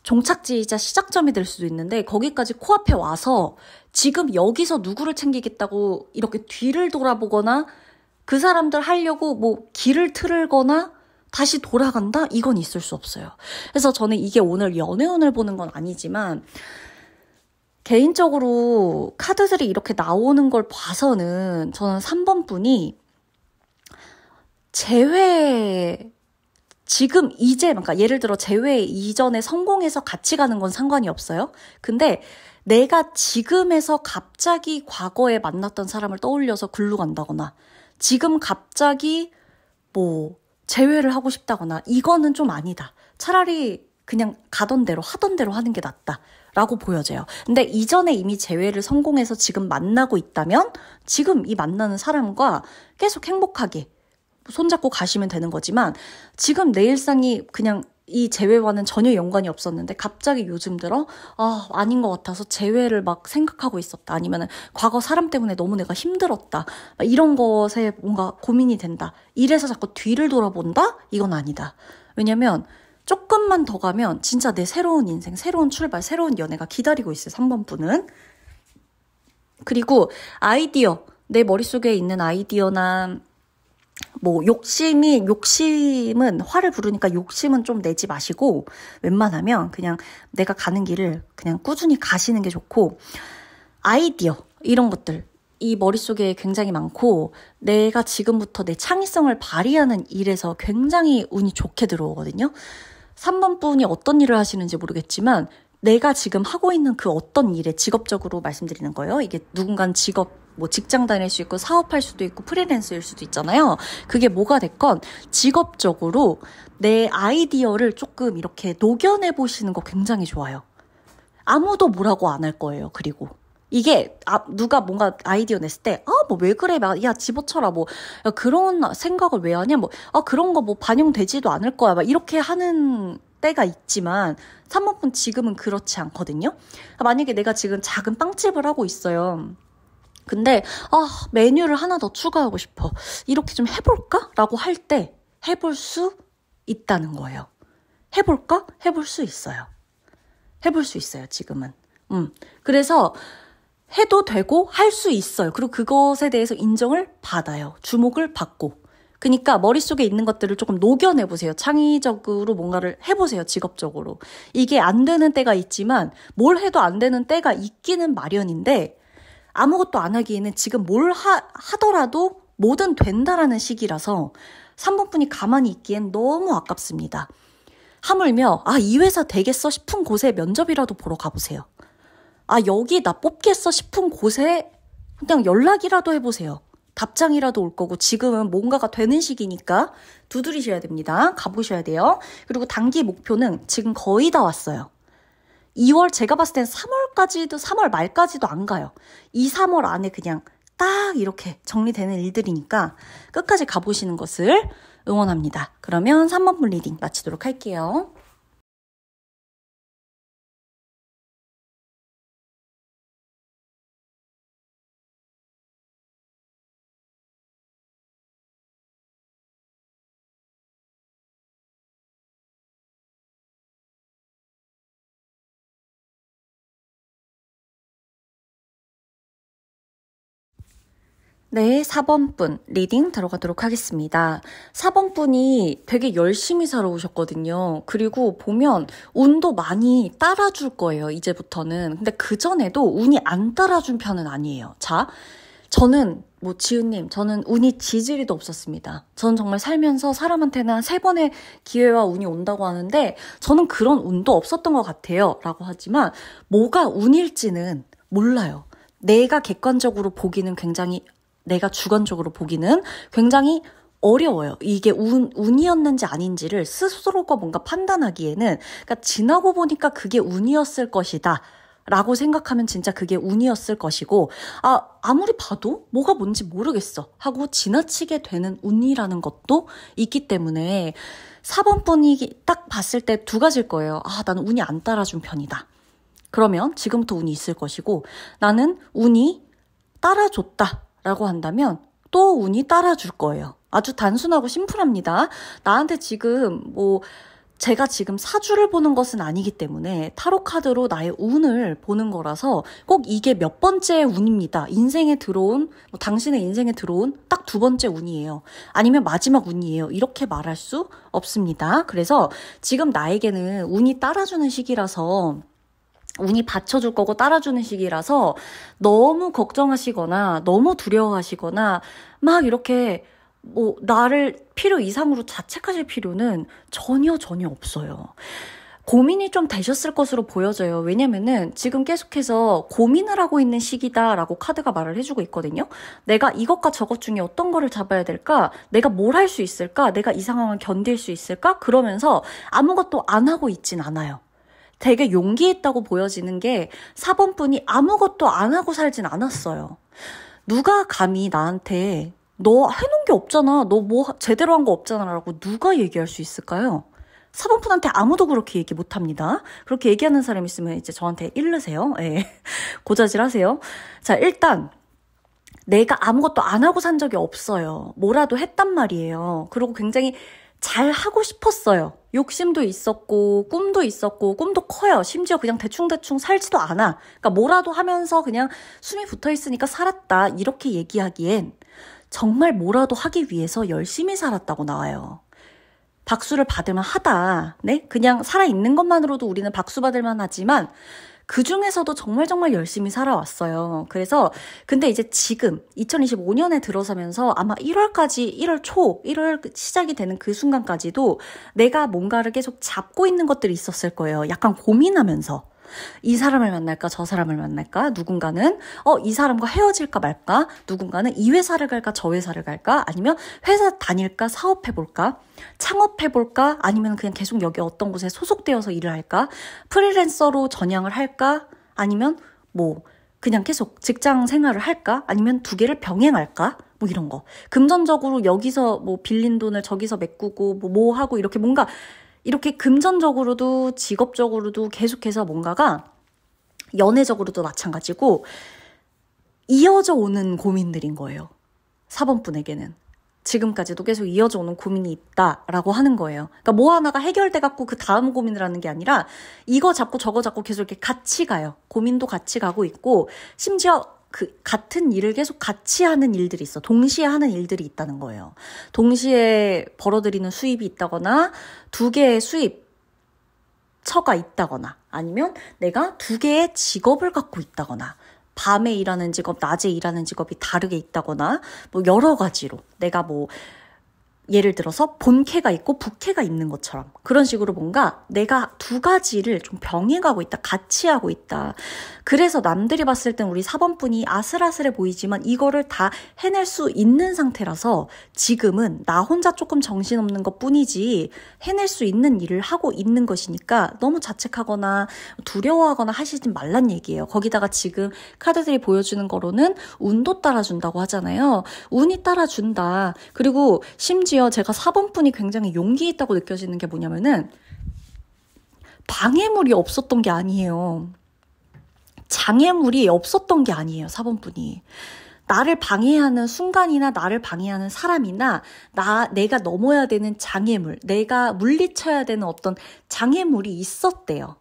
종착지이자 시작점이 될 수도 있는데 거기까지 코앞에 와서 지금 여기서 누구를 챙기겠다고 이렇게 뒤를 돌아보거나 그 사람들 하려고 뭐 길을 틀거나 다시 돌아간다? 이건 있을 수 없어요. 그래서 저는 이게 오늘 연애운을 보는 건 아니지만 개인적으로 카드들이 이렇게 나오는 걸 봐서는 저는 3번 분이 지금 이제 그러니까 예를 들어 재회 이전에 성공해서 같이 가는 건 상관이 없어요. 근데 내가 지금에서 갑자기 과거에 만났던 사람을 떠올려서 글로 간다거나 지금 갑자기 뭐 재회를 하고 싶다거나 이거는 좀 아니다. 차라리 그냥 가던 대로 하던 대로 하는 게 낫다라고 보여져요. 근데 이전에 이미 재회를 성공해서 지금 만나고 있다면 지금 이 만나는 사람과 계속 행복하게 손잡고 가시면 되는 거지만 지금 내 일상이 그냥 이 재회와는 전혀 연관이 없었는데 갑자기 요즘 들어 아닌 것 같아서 재회를 막 생각하고 있었다. 아니면은 과거 사람 때문에 너무 내가 힘들었다. 이런 것에 뭔가 고민이 된다. 이래서 자꾸 뒤를 돌아본다? 이건 아니다. 왜냐면 조금만 더 가면 진짜 내 새로운 인생, 새로운 출발, 새로운 연애가 기다리고 있어요. 3번 분은. 그리고 아이디어, 내 머릿속에 있는 아이디어나 뭐 욕심은 화를 부르니까 욕심은 좀 내지 마시고 웬만하면 그냥 내가 가는 길을 그냥 꾸준히 가시는 게 좋고 아이디어 이런 것들 이 머릿속에 굉장히 많고 내가 지금부터 내 창의성을 발휘하는 일에서 굉장히 운이 좋게 들어오거든요. 3번 분이 어떤 일을 하시는지 모르겠지만 내가 지금 하고 있는 그 어떤 일에 직업적으로 말씀드리는 거예요. 이게 누군가는 직장 다닐 수 있고 사업할 수도 있고 프리랜서일 수도 있잖아요. 그게 뭐가 됐건 직업적으로 내 아이디어를 조금 이렇게 녹여내 보시는 거 굉장히 좋아요. 아무도 뭐라고 안 할 거예요. 그리고 이게 누가 뭔가 아이디어 냈을 때 뭐 왜 그래? 야 집어쳐라. 뭐 야, 그런 생각을 왜 하냐? 뭐 그런 거 뭐 반영되지도 않을 거야. 막 이렇게 하는 때가 있지만 3번 분 지금은 그렇지 않거든요. 만약에 내가 지금 작은 빵집을 하고 있어요. 근데 메뉴를 하나 더 추가하고 싶어. 이렇게 좀 해볼까? 라고 할 때 해볼 수 있다는 거예요. 해볼까? 해볼 수 있어요. 해볼 수 있어요, 지금은. 그래서 해도 되고 할 수 있어요. 그리고 그것에 대해서 인정을 받아요. 주목을 받고. 그러니까 머릿속에 있는 것들을 조금 녹여내보세요. 창의적으로 뭔가를 해보세요. 직업적으로. 이게 안 되는 때가 있지만 뭘 해도 안 되는 때가 있기는 마련인데 아무것도 안 하기에는 지금 뭘 하더라도 뭐든 된다라는 시기라서 3번분이 가만히 있기엔 너무 아깝습니다. 하물며 이 회사 되겠어 싶은 곳에 면접이라도 보러 가보세요. 여기 나 뽑겠어 싶은 곳에 그냥 연락이라도 해보세요. 답장이라도 올 거고 지금은 뭔가가 되는 시기니까 두드리셔야 됩니다. 가보셔야 돼요. 그리고 단기 목표는 지금 거의 다 왔어요. 2월 제가 봤을 땐 3월 말까지도 안 가요. 2, 3월 안에 그냥 딱 이렇게 정리되는 일들이니까 끝까지 가보시는 것을 응원합니다. 그러면 3번분 리딩 마치도록 할게요. 네, 4번분 리딩 들어가도록 하겠습니다. 4번분이 되게 열심히 살아오셨거든요. 그리고 보면 운도 많이 따라줄 거예요, 이제부터는. 근데 그전에도 운이 안 따라준 편은 아니에요. 자, 저는 지은님, 저는 운이 지지리도 없었습니다. 저는 정말 살면서 사람한테는 한 3번의 기회와 운이 온다고 하는데 저는 그런 운도 없었던 것 같아요. 라고 하지만 뭐가 운일지는 몰라요. 내가 객관적으로 보기는 내가 주관적으로 보기는 굉장히 어려워요. 이게 운이었는지 아닌지를 스스로가 뭔가 판단하기에는, 그러니까 지나고 보니까 그게 운이었을 것이다 라고 생각하면 진짜 그게 운이었을 것이고, 아무리 봐도 뭐가 뭔지 모르겠어 하고 지나치게 되는 운이라는 것도 있기 때문에 4번 분이 딱 봤을 때 두 가지일 거예요. 나는 운이 안 따라준 편이다. 그러면 지금부터 운이 있을 것이고, 나는 운이 따라줬다 라고 한다면 또 운이 따라줄 거예요. 아주 단순하고 심플합니다. 나한테 지금 제가 지금 사주를 보는 것은 아니기 때문에 타로 카드로 나의 운을 보는 거라서 꼭 이게 몇 번째 운입니다. 인생에 들어온, 당신의 인생에 들어온 딱 2번째 운이에요. 아니면 마지막 운이에요. 이렇게 말할 수 없습니다. 그래서 지금 나에게는 운이 따라주는 시기라서, 운이 받쳐줄 거고 따라주는 시기라서 너무 걱정하시거나 너무 두려워하시거나 막 이렇게 나를 필요 이상으로 자책하실 필요는 전혀 없어요. 고민이 좀 되셨을 것으로 보여져요. 왜냐면은 지금 계속해서 고민을 하고 있는 시기다라고 카드가 말을 해주고 있거든요. 내가 이것과 저것 중에 어떤 거를 잡아야 될까? 내가 뭘 할 수 있을까? 내가 이 상황을 견딜 수 있을까? 그러면서 아무것도 안 하고 있진 않아요. 되게 용기 있다고 보여지는 게 4번 분이 아무것도 안 하고 살진 않았어요. 누가 감히 나한테 너 해놓은 게 없잖아. 너 제대로 한 거 없잖아. 라고 누가 얘기할 수 있을까요? 4번 분한테 아무도 그렇게 얘기 못 합니다. 그렇게 얘기하는 사람 있으면 이제 저한테 일르세요. 예. 고자질 하세요. 자, 일단 내가 아무것도 안 하고 산 적이 없어요. 뭐라도 했단 말이에요. 그리고 굉장히 잘 하고 싶었어요. 욕심도 있었고 꿈도 있었고 꿈도 커요. 심지어 그냥 대충대충 살지도 않아. 그러니까 뭐라도 하면서 그냥 숨이 붙어있으니까 살았다. 이렇게 얘기하기엔 정말 뭐라도 하기 위해서 열심히 살았다고 나와요. 박수를 받을만 하다. 네? 그냥 살아있는 것만으로도 우리는 박수 받을만 하지만 그 중에서도 정말 열심히 살아왔어요. 그래서 근데 이제 지금 2025년에 들어서면서 아마 1월 시작이 되는 그 순간까지도 내가 뭔가를 계속 잡고 있는 것들이 있었을 거예요. 약간 고민하면서 이 사람을 만날까 저 사람을 만날까, 누군가는 이 사람과 헤어질까 말까, 누군가는 이 회사를 갈까 저 회사를 갈까, 아니면 회사 다닐까, 사업해볼까, 창업해볼까, 아니면 그냥 계속 여기 어떤 곳에 소속되어서 일을 할까, 프리랜서로 전향을 할까, 아니면 그냥 계속 직장 생활을 할까, 아니면 두 개를 병행할까, 이런 거. 금전적으로 여기서 빌린 돈을 저기서 메꾸고 하고 이렇게 뭔가 이렇게 금전적으로도 직업적으로도 계속해서 뭔가가 연애적으로도 마찬가지고 이어져 오는 고민들인 거예요. 4번 분에게는. 지금까지도 계속 이어져 오는 고민이 있다라고 하는 거예요. 그러니까 뭐 하나가 해결돼 갖고 그 다음 고민을 하는 게 아니라 이거 잡고 저거 잡고 계속 이렇게 같이 가요. 고민도 같이 가고 있고 심지어 그 같은 일을 계속 같이 하는 일들이 있어. 동시에 하는 일들이 있다는 거예요. 동시에 벌어들이는 수입이 있다거나 두 개의 수입처가 있다거나 아니면 내가 두 개의 직업을 갖고 있다거나 밤에 일하는 직업, 낮에 일하는 직업이 다르게 있다거나 뭐 여러 가지로 내가 뭐 예를 들어서 본캐가 있고 부캐가 있는 것처럼 그런 식으로 뭔가 내가 두 가지를 좀 병행하고 있다, 같이 하고 있다. 그래서 남들이 봤을 땐 우리 4번분이 아슬아슬해 보이지만 이거를 다 해낼 수 있는 상태라서 지금은 나 혼자 조금 정신없는 것뿐이지 해낼 수 있는 일을 하고 있는 것이니까 너무 자책하거나 두려워하거나 하시지 말란 얘기예요. 거기다가 지금 카드들이 보여주는 거로는 운도 따라준다고 하잖아요. 운이 따라준다. 그리고 심지어 제가 4번분이 굉장히 용기 있다고 느껴지는 게 뭐냐면은 방해물이 없었던 게 아니에요. 장애물이 없었던 게 아니에요. 4번분이. 나를 방해하는 순간이나 나를 방해하는 사람이나 내가 넘어야 되는 장애물, 내가 물리쳐야 되는 어떤 장애물이 있었대요.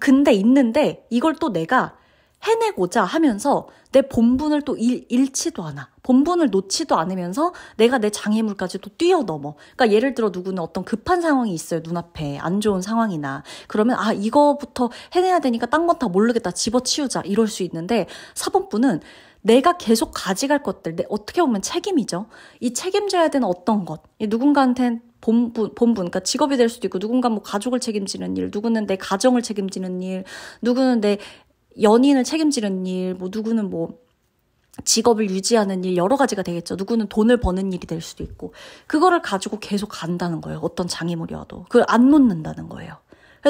근데 있는데 이걸 또 내가 해내고자 하면서 내 본분을 또 잃지도 않아. 본분을 놓지도 않으면서 내가 내 장애물까지 또 뛰어넘어. 그러니까 예를 들어 누구는 어떤 급한 상황이 있어요. 눈앞에 안 좋은 상황이나. 그러면 이거부터 해내야 되니까 딴 건 다 모르겠다. 집어치우자. 이럴 수 있는데 4번분은 내가 계속 가져갈 것들, 어떻게 보면 책임이죠. 이 책임져야 되는 어떤 것, 누군가한테는 본분, 그러니까 직업이 될 수도 있고, 누군가 뭐 가족을 책임지는 일, 누구는 내 가정을 책임지는 일, 누구는 내 연인을 책임지는 일, 뭐 누구는 뭐 직업을 유지하는 일 여러 가지가 되겠죠. 누구는 돈을 버는 일이 될 수도 있고 그거를 가지고 계속 간다는 거예요. 어떤 장애물이 와도. 그걸 안 놓는다는 거예요.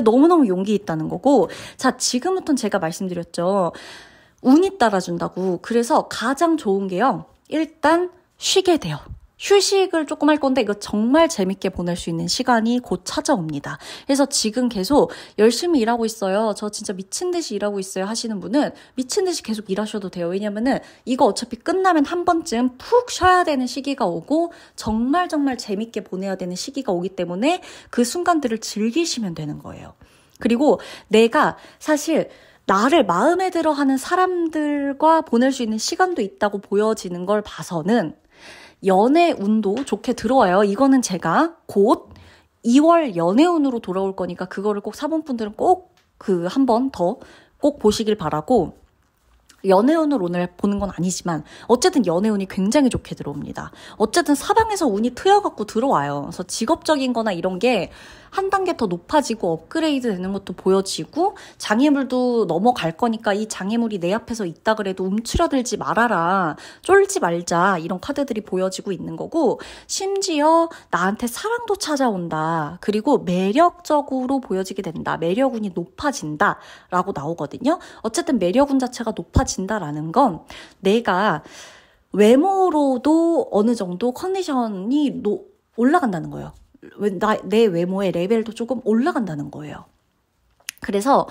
너무너무 용기 있다는 거고 자 지금부터는 제가 말씀드렸죠. 운이 따라준다고. 그래서 가장 좋은 게요. 일단 쉬게 돼요. 휴식을 조금 할 건데 이거 정말 재밌게 보낼 수 있는 시간이 곧 찾아옵니다. 그래서 지금 계속 열심히 일하고 있어요. 저 진짜 미친 듯이 일하고 있어요 하시는 분은 미친 듯이 계속 일하셔도 돼요. 왜냐면은 이거 어차피 끝나면 한 번쯤 푹 쉬어야 되는 시기가 오고 정말 재밌게 보내야 되는 시기가 오기 때문에 그 순간들을 즐기시면 되는 거예요. 그리고 내가 사실 나를 마음에 들어 하는 사람들과 보낼 수 있는 시간도 있다고 보여지는 걸 봐서는 연애 운도 좋게 들어와요. 이거는 제가 곧 2월 연애 운으로 돌아올 거니까 그거를 꼭 4번분들은 꼭 한 번 더 꼭 보시길 바라고 연애운을 오늘 보는 건 아니지만 어쨌든 연애운이 굉장히 좋게 들어옵니다. 어쨌든 사방에서 운이 트여갖고 들어와요. 그래서 직업적인 거나 이런 게 한 단계 더 높아지고 업그레이드 되는 것도 보여지고 장애물도 넘어갈 거니까 이 장애물이 내 앞에서 있다 그래도 움츠러들지 말아라. 쫄지 말자. 이런 카드들이 보여지고 있는 거고 심지어 나한테 사랑도 찾아온다. 그리고 매력적으로 보여지게 된다. 매력운이 높아진다. 라고 나오거든요. 어쨌든 매력운 자체가 높아진다라는 건 내가 외모로도 어느 정도 컨디션이 올라간다는 거예요. 내 외모의 레벨도 조금 올라간다는 거예요. 그래서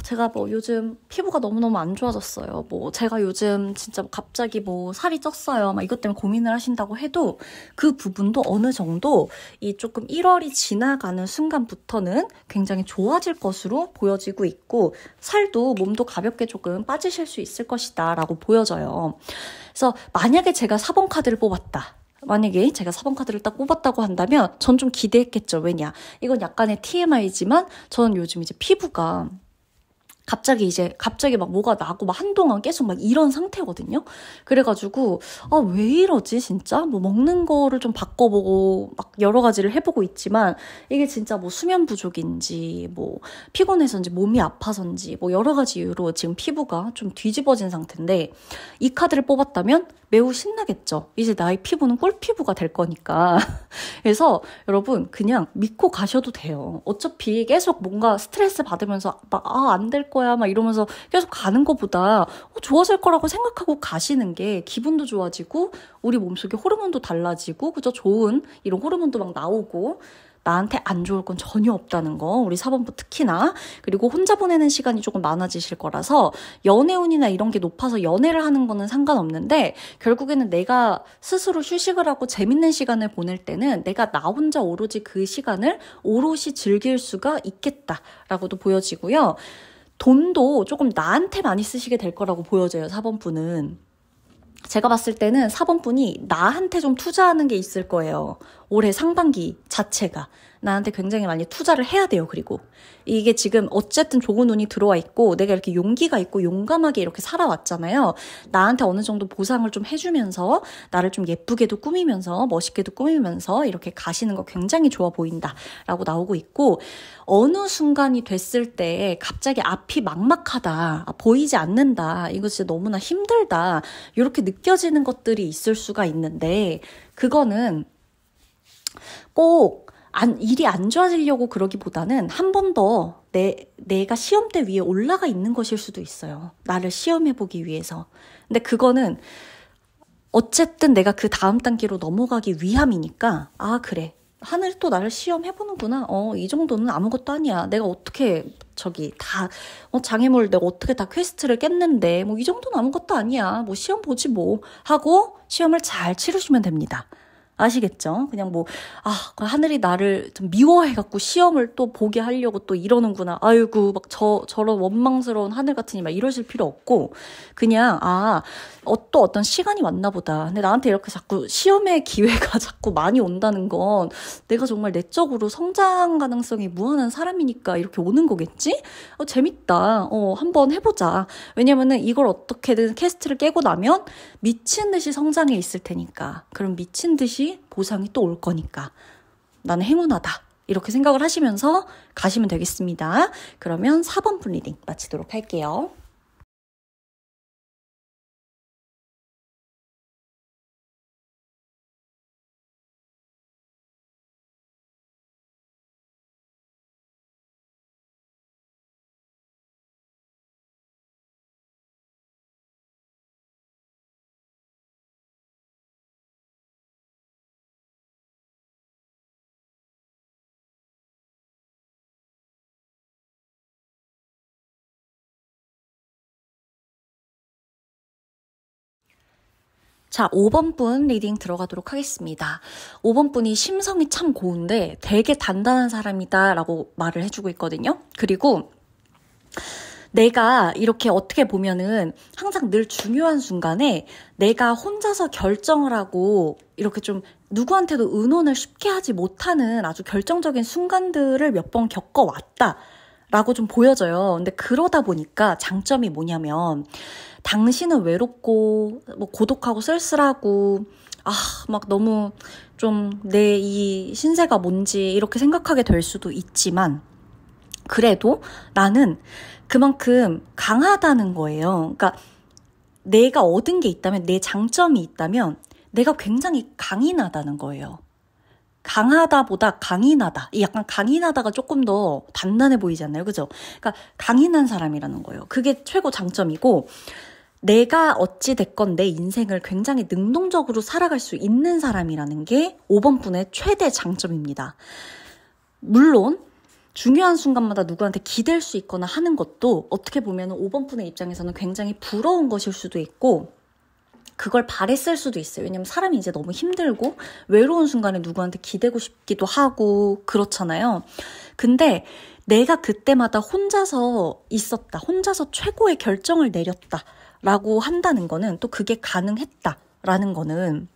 제가 뭐 요즘 피부가 너무너무 안 좋아졌어요. 뭐 제가 요즘 진짜 갑자기 뭐 살이 쪘어요. 이것 때문에 고민을 하신다고 해도 그 부분도 어느 정도 이 조금 1월이 지나가는 순간부터는 굉장히 좋아질 것으로 보여지고 있고 살도 몸도 가볍게 조금 빠지실 수 있을 것이다 라고 보여져요. 그래서 만약에 제가 4번 카드를 뽑았다. 만약에 제가 4번 카드를 딱 뽑았다고 한다면 전 좀 기대했겠죠. 왜냐? 이건 약간의 TMI지만 저는 요즘 이제 피부가 갑자기 막 뭐가 나고 막 한동안 계속 막 이런 상태거든요. 그래가지고 왜 이러지 진짜? 뭐 먹는 거를 좀 바꿔보고 막 여러 가지를 해보고 있지만 이게 진짜 뭐 수면 부족인지 뭐 피곤해서인지 몸이 아파서인지 뭐 여러 가지 이유로 지금 피부가 좀 뒤집어진 상태인데 이 카드를 뽑았다면 매우 신나겠죠. 이제 나의 피부는 꿀피부가 될 거니까. 그래서 여러분 그냥 믿고 가셔도 돼요. 어차피 계속 뭔가 스트레스 받으면서 안 될 거야 막 이러면서 계속 가는 것보다 좋아질 거라고 생각하고 가시는 게 기분도 좋아지고 우리 몸속에 호르몬도 달라지고 그죠? 좋은 이런 호르몬도 막 나오고 나한테 안 좋을 건 전혀 없다는 거. 우리 4번부 특히나. 그리고 혼자 보내는 시간이 조금 많아지실 거라서 연애운이나 이런 게 높아서 연애를 하는 거는 상관없는데 결국에는 내가 스스로 휴식을 하고 재밌는 시간을 보낼 때는 내가 나 혼자 오로지 그 시간을 오롯이 즐길 수가 있겠다라고도 보여지고요. 돈도 조금 나한테 많이 쓰시게 될 거라고 보여져요, 4번분은. 제가 봤을 때는 4번분이 나한테 좀 투자하는 게 있을 거예요. 올해 상반기 자체가. 나한테 굉장히 많이 투자를 해야 돼요, 그리고. 이게 지금 어쨌든 좋은 운이 들어와 있고 내가 이렇게 용기가 있고 용감하게 이렇게 살아왔잖아요. 나한테 어느 정도 보상을 좀 해주면서 나를 좀 예쁘게도 꾸미면서 멋있게도 꾸미면서 이렇게 가시는 거 굉장히 좋아 보인다라고 나오고 있고 어느 순간이 됐을 때 갑자기 앞이 막막하다, 보이지 않는다, 이거 진짜 너무나 힘들다 이렇게 느껴지는 것들이 있을 수가 있는데 그거는 꼭 일이 안 좋아지려고 그러기보다는 한 번 더 내가 시험대 위에 올라가 있는 것일 수도 있어요. 나를 시험해보기 위해서. 근데 그거는 어쨌든 내가 그 다음 단계로 넘어가기 위함이니까 그래. 하늘이 또 나를 시험해보는구나. 이 정도는 아무것도 아니야. 내가 어떻게 장애물 내가 어떻게 다 퀘스트를 깼는데 이 정도는 아무것도 아니야. 시험 보지 뭐 하고 시험을 잘 치르시면 됩니다. 아시겠죠? 그냥 하늘이 나를 좀 미워해갖고 시험을 또 보게 하려고 또 이러는구나. 아이고, 저런 원망스러운 하늘 같으니 이러실 필요 없고, 그냥, 또 어떤 시간이 왔나 보다. 근데 나한테 이렇게 자꾸 시험의 기회가 자꾸 많이 온다는 건 내가 정말 내적으로 성장 가능성이 무한한 사람이니까 이렇게 오는 거겠지? 재밌다. 한번 해보자. 왜냐면은 이걸 어떻게든 캐스트를 깨고 나면 미친 듯이 성장해 있을 테니까. 그럼 미친 듯이 보상이 또 올 거니까 나는 행운하다 이렇게 생각을 하시면서 가시면 되겠습니다. 그러면 4번분 리딩 마치도록 할게요. 자, 5번분 리딩 들어가도록 하겠습니다. 5번분이 심성이 참 고운데 되게 단단한 사람이다 라고 말을 해주고 있거든요. 그리고 내가 이렇게 어떻게 보면은 항상 늘 중요한 순간에 내가 혼자서 결정을 하고 이렇게 좀 누구한테도 의논을 쉽게 하지 못하는 아주 결정적인 순간들을 몇 번 겪어왔다 라고 좀 보여져요. 근데 그러다 보니까 장점이 뭐냐면 당신은 외롭고 고독하고 쓸쓸하고 너무 좀 내 이 신세가 뭔지 이렇게 생각하게 될 수도 있지만 그래도 나는 그만큼 강하다는 거예요. 그러니까 내가 얻은 게 있다면, 내 장점이 있다면 내가 굉장히 강인하다는 거예요. 강하다보다 강인하다. 약간 강인하다가 조금 더 단단해 보이지 않나요? 그죠? 그러니까 강인한 사람이라는 거예요. 그게 최고 장점이고 내가 어찌 됐건 내 인생을 굉장히 능동적으로 살아갈 수 있는 사람이라는 게 5번분의 최대 장점입니다. 물론 중요한 순간마다 누구한테 기댈 수 있거나 하는 것도 어떻게 보면 5번분의 입장에서는 굉장히 부러운 것일 수도 있고 그걸 바랬을 수도 있어요. 왜냐면 사람이 이제 너무 힘들고 외로운 순간에 누구한테 기대고 싶기도 하고 그렇잖아요. 근데 내가 그때마다 혼자서 있었다. 혼자서 최고의 결정을 내렸다. 라고 한다는 거는 또 그게 가능했다라는 거는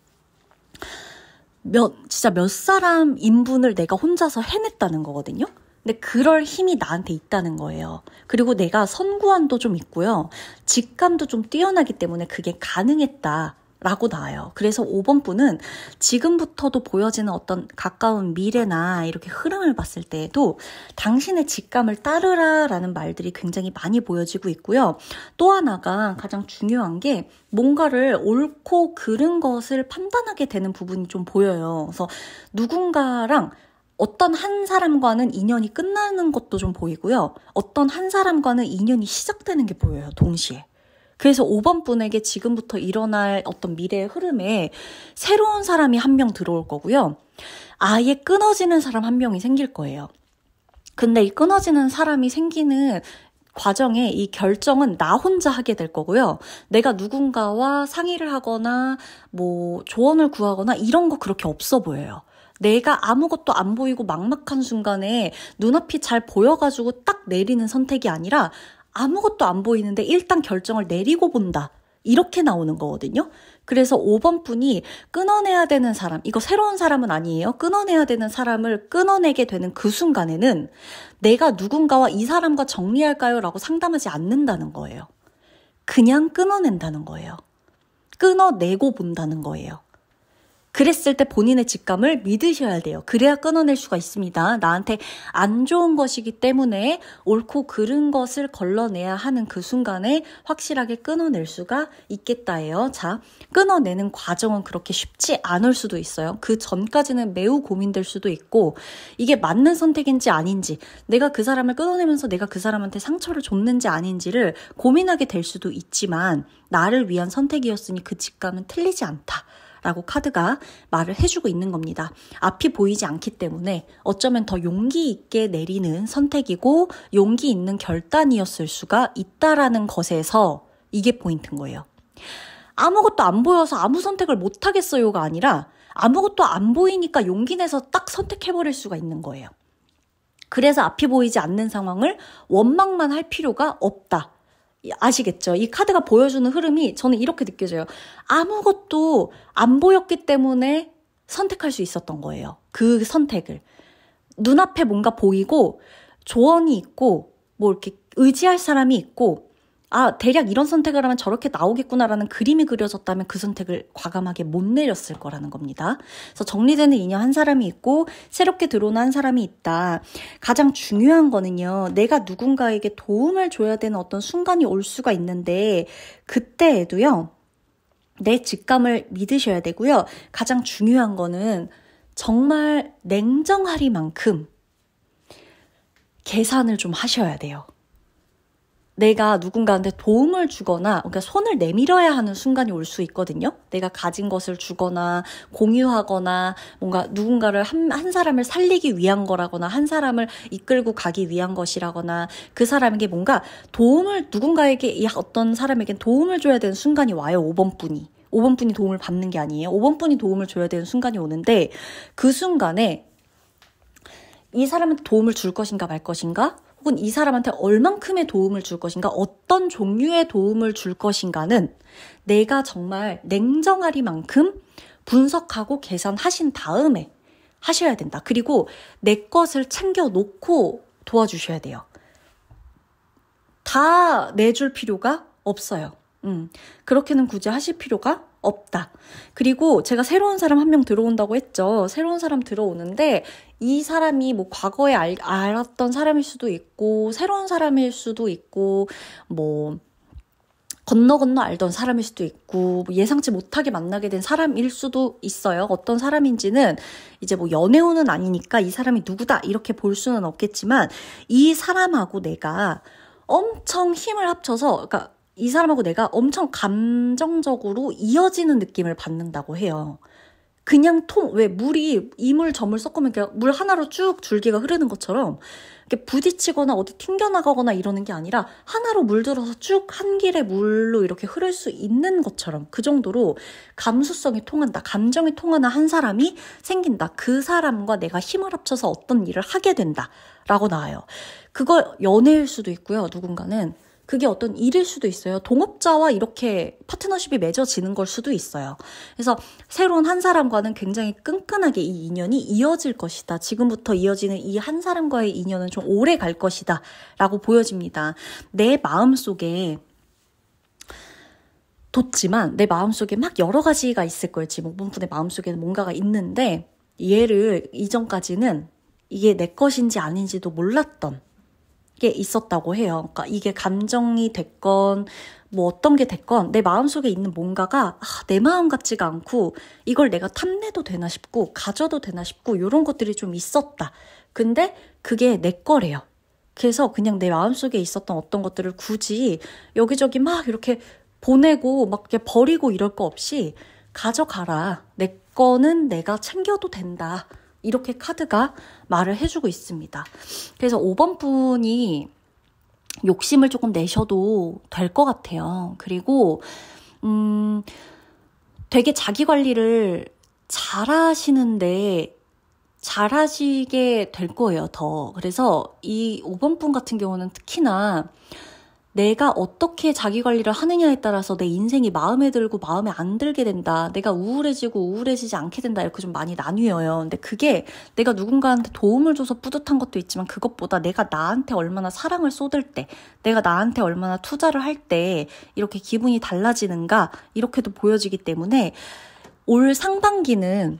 진짜 몇 사람 인분을 내가 혼자서 해냈다는 거거든요. 근데 그럴 힘이 나한테 있다는 거예요. 그리고 내가 선구안도 좀 있고요. 직감도 좀 뛰어나기 때문에 그게 가능했다라고 나와요. 그래서 5번분은 지금부터도 보여지는 어떤 가까운 미래나 이렇게 흐름을 봤을 때에도 당신의 직감을 따르라라는 말들이 굉장히 많이 보여지고 있고요. 또 하나가 가장 중요한 게 뭔가를 옳고 그른 것을 판단하게 되는 부분이 좀 보여요. 그래서 누군가랑 어떤 한 사람과는 인연이 끝나는 것도 좀 보이고요. 어떤 한 사람과는 인연이 시작되는 게 보여요, 동시에. 그래서 5번분에게 지금부터 일어날 어떤 미래의 흐름에 새로운 사람이 한 명 들어올 거고요. 아예 끊어지는 사람 한 명이 생길 거예요. 근데 이 끊어지는 사람이 생기는 과정에 이 결정은 나 혼자 하게 될 거고요. 내가 누군가와 상의를 하거나 뭐 조언을 구하거나 이런 거 그렇게 없어 보여요. 내가 아무것도 안 보이고 막막한 순간에 눈앞이 잘 보여가지고 딱 내리는 선택이 아니라 아무것도 안 보이는데 일단 결정을 내리고 본다. 이렇게 나오는 거거든요. 그래서 5번 분이 끊어내야 되는 사람, 이거 새로운 사람은 아니에요. 끊어내야 되는 사람을 끊어내게 되는 그 순간에는 내가 누군가와 이 사람과 정리할까요? 라고 상담하지 않는다는 거예요. 그냥 끊어낸다는 거예요. 끊어내고 본다는 거예요. 그랬을 때 본인의 직감을 믿으셔야 돼요. 그래야 끊어낼 수가 있습니다. 나한테 안 좋은 것이기 때문에 옳고 그른 것을 걸러내야 하는 그 순간에 확실하게 끊어낼 수가 있겠다예요. 자, 끊어내는 과정은 그렇게 쉽지 않을 수도 있어요. 그 전까지는 매우 고민될 수도 있고 이게 맞는 선택인지 아닌지 내가 그 사람을 끊어내면서 내가 그 사람한테 상처를 줬는지 아닌지를 고민하게 될 수도 있지만 나를 위한 선택이었으니 그 직감은 틀리지 않다. 라고 카드가 말을 해주고 있는 겁니다. 앞이 보이지 않기 때문에 어쩌면 더 용기 있게 내리는 선택이고 용기 있는 결단이었을 수가 있다라는 것에서 이게 포인트인 거예요. 아무것도 안 보여서 아무 선택을 못 하겠어요가 아니라 아무것도 안 보이니까 용기 내서 딱 선택해버릴 수가 있는 거예요. 그래서 앞이 보이지 않는 상황을 원망만 할 필요가 없다. 아시겠죠? 이 카드가 보여주는 흐름이 저는 이렇게 느껴져요. 아무것도 안 보였기 때문에 선택할 수 있었던 거예요. 그 선택을. 눈앞에 뭔가 보이고 조언이 있고 뭐 이렇게 의지할 사람이 있고 아, 대략 이런 선택을 하면 저렇게 나오겠구나라는 그림이 그려졌다면 그 선택을 과감하게 못 내렸을 거라는 겁니다. 그래서 정리되는 인연 한 사람이 있고 새롭게 들어오는 한 사람이 있다. 가장 중요한 거는요. 내가 누군가에게 도움을 줘야 되는 어떤 순간이 올 수가 있는데 그때에도요. 내 직감을 믿으셔야 되고요. 가장 중요한 거는 정말 냉정하리만큼 계산을 좀 하셔야 돼요. 내가 누군가한테 도움을 주거나 그러니까 손을 내밀어야 하는 순간이 올 수 있거든요. 내가 가진 것을 주거나 공유하거나 뭔가 누군가를 한 사람을 살리기 위한 거라거나 한 사람을 이끌고 가기 위한 것이라거나 그 사람에게 뭔가 도움을 누군가에게 어떤 사람에게 도움을 줘야 되는 순간이 와요. 5번 분이. 5번 분이 도움을 받는 게 아니에요. 5번 분이 도움을 줘야 되는 순간이 오는데 그 순간에 이 사람한테 도움을 줄 것인가 말 것인가? 혹은 이 사람한테 얼만큼의 도움을 줄 것인가, 어떤 종류의 도움을 줄 것인가는 내가 정말 냉정하리만큼 분석하고 계산하신 다음에 하셔야 된다. 그리고 내 것을 챙겨놓고 도와주셔야 돼요. 다 내줄 필요가 없어요. 그렇게는 굳이 하실 필요가 없다. 그리고 제가 새로운 사람 한 명 들어온다고 했죠. 새로운 사람 들어오는데 이 사람이 뭐 과거에 알았던 사람일 수도 있고 새로운 사람일 수도 있고 뭐 건너 알던 사람일 수도 있고 뭐 예상치 못하게 만나게 된 사람일 수도 있어요. 어떤 사람인지는 이제 뭐 연애운은 아니니까 이 사람이 누구다 이렇게 볼 수는 없겠지만 이 사람하고 내가 엄청 힘을 합쳐서 그러니까 이 사람하고 내가 엄청 감정적으로 이어지는 느낌을 받는다고 해요. 그냥 왜 물이 이물 저물 섞으면 물 하나로 쭉 줄기가 흐르는 것처럼 이렇게 부딪히거나 어디 튕겨나가거나 이러는 게 아니라 하나로 물들어서 쭉 한 길의 물로 이렇게 흐를 수 있는 것처럼 그 정도로 감수성이 통한다. 감정이 통하는 한 사람이 생긴다. 그 사람과 내가 힘을 합쳐서 어떤 일을 하게 된다. 라고 나와요. 그거 연애일 수도 있고요. 누군가는. 그게 어떤 일일 수도 있어요. 동업자와 이렇게 파트너십이 맺어지는 걸 수도 있어요. 그래서 새로운 한 사람과는 굉장히 끈끈하게 이 인연이 이어질 것이다. 지금부터 이어지는 이 한 사람과의 인연은 좀 오래 갈 것이다. 라고 보여집니다. 내 마음속에 뒀지만 내 마음속에 막 여러 가지가 있을 거예요. 지금 5번 분의 마음속에는 뭔가가 있는데 얘를 이전까지는 이게 내 것인지 아닌지도 몰랐던 게 있었다고 해요. 그러니까 이게 감정이 됐건 뭐 어떤 게 됐건 내 마음속에 있는 뭔가가 내 마음 같지가 않고 이걸 내가 탐내도 되나 싶고 가져도 되나 싶고 이런 것들이 좀 있었다. 근데 그게 내 거래요. 그래서 그냥 내 마음속에 있었던 어떤 것들을 굳이 여기저기 막 이렇게 보내고 막 이렇게 버리고 이럴 거 없이 가져가라. 내 거는 내가 챙겨도 된다. 이렇게 카드가 말을 해주고 있습니다. 그래서 5번 분이 욕심을 조금 내셔도 될 것 같아요. 그리고 되게 자기 관리를 잘하시는데 잘하시게 될 거예요, 더. 그래서 이 5번 분 같은 경우는 특히나 내가 어떻게 자기 관리를 하느냐에 따라서 내 인생이 마음에 들고 마음에 안 들게 된다. 내가 우울해지고 우울해지지 않게 된다. 이렇게 좀 많이 나뉘어요. 근데 그게 내가 누군가한테 도움을 줘서 뿌듯한 것도 있지만 그것보다 내가 나한테 얼마나 사랑을 쏟을 때, 내가 나한테 얼마나 투자를 할 때 이렇게 기분이 달라지는가 이렇게도 보여지기 때문에 올 상반기는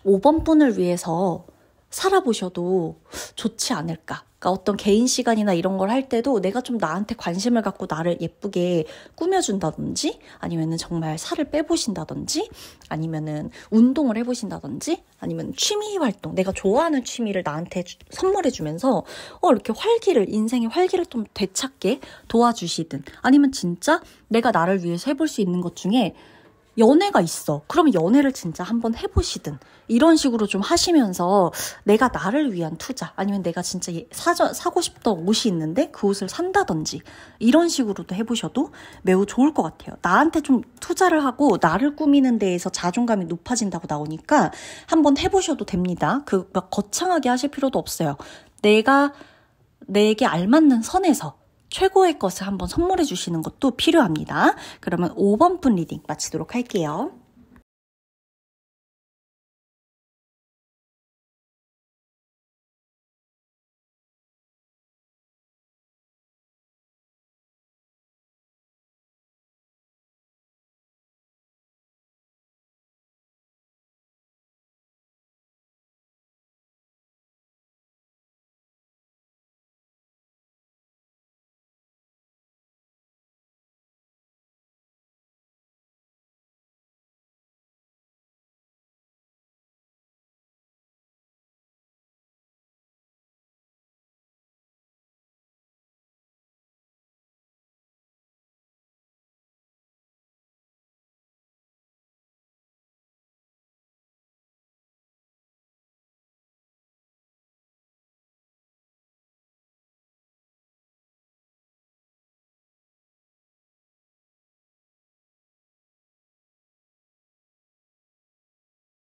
5번 분을 위해서 살아보셔도 좋지 않을까. 그러니까 어떤 개인 시간이나 이런 걸 할 때도 내가 좀 나한테 관심을 갖고 나를 예쁘게 꾸며준다든지 아니면은 정말 살을 빼보신다든지 아니면은 운동을 해보신다든지 아니면 취미 활동, 내가 좋아하는 취미를 나한테 선물해주면서 이렇게 인생의 활기를 좀 되찾게 도와주시든 아니면 진짜 내가 나를 위해서 해볼 수 있는 것 중에 연애가 있어. 그럼 연애를 진짜 한번 해보시든 이런 식으로 좀 하시면서 내가 나를 위한 투자 아니면 내가 진짜 사고 싶던 옷이 있는데 그 옷을 산다든지 이런 식으로도 해보셔도 매우 좋을 것 같아요. 나한테 좀 투자를 하고 나를 꾸미는 데에서 자존감이 높아진다고 나오니까 한번 해보셔도 됩니다. 막 거창하게 하실 필요도 없어요. 내게 알맞는 선에서 최고의 것을 한번 선물해 주시는 것도 필요합니다. 그러면 5번 분 리딩 마치도록 할게요.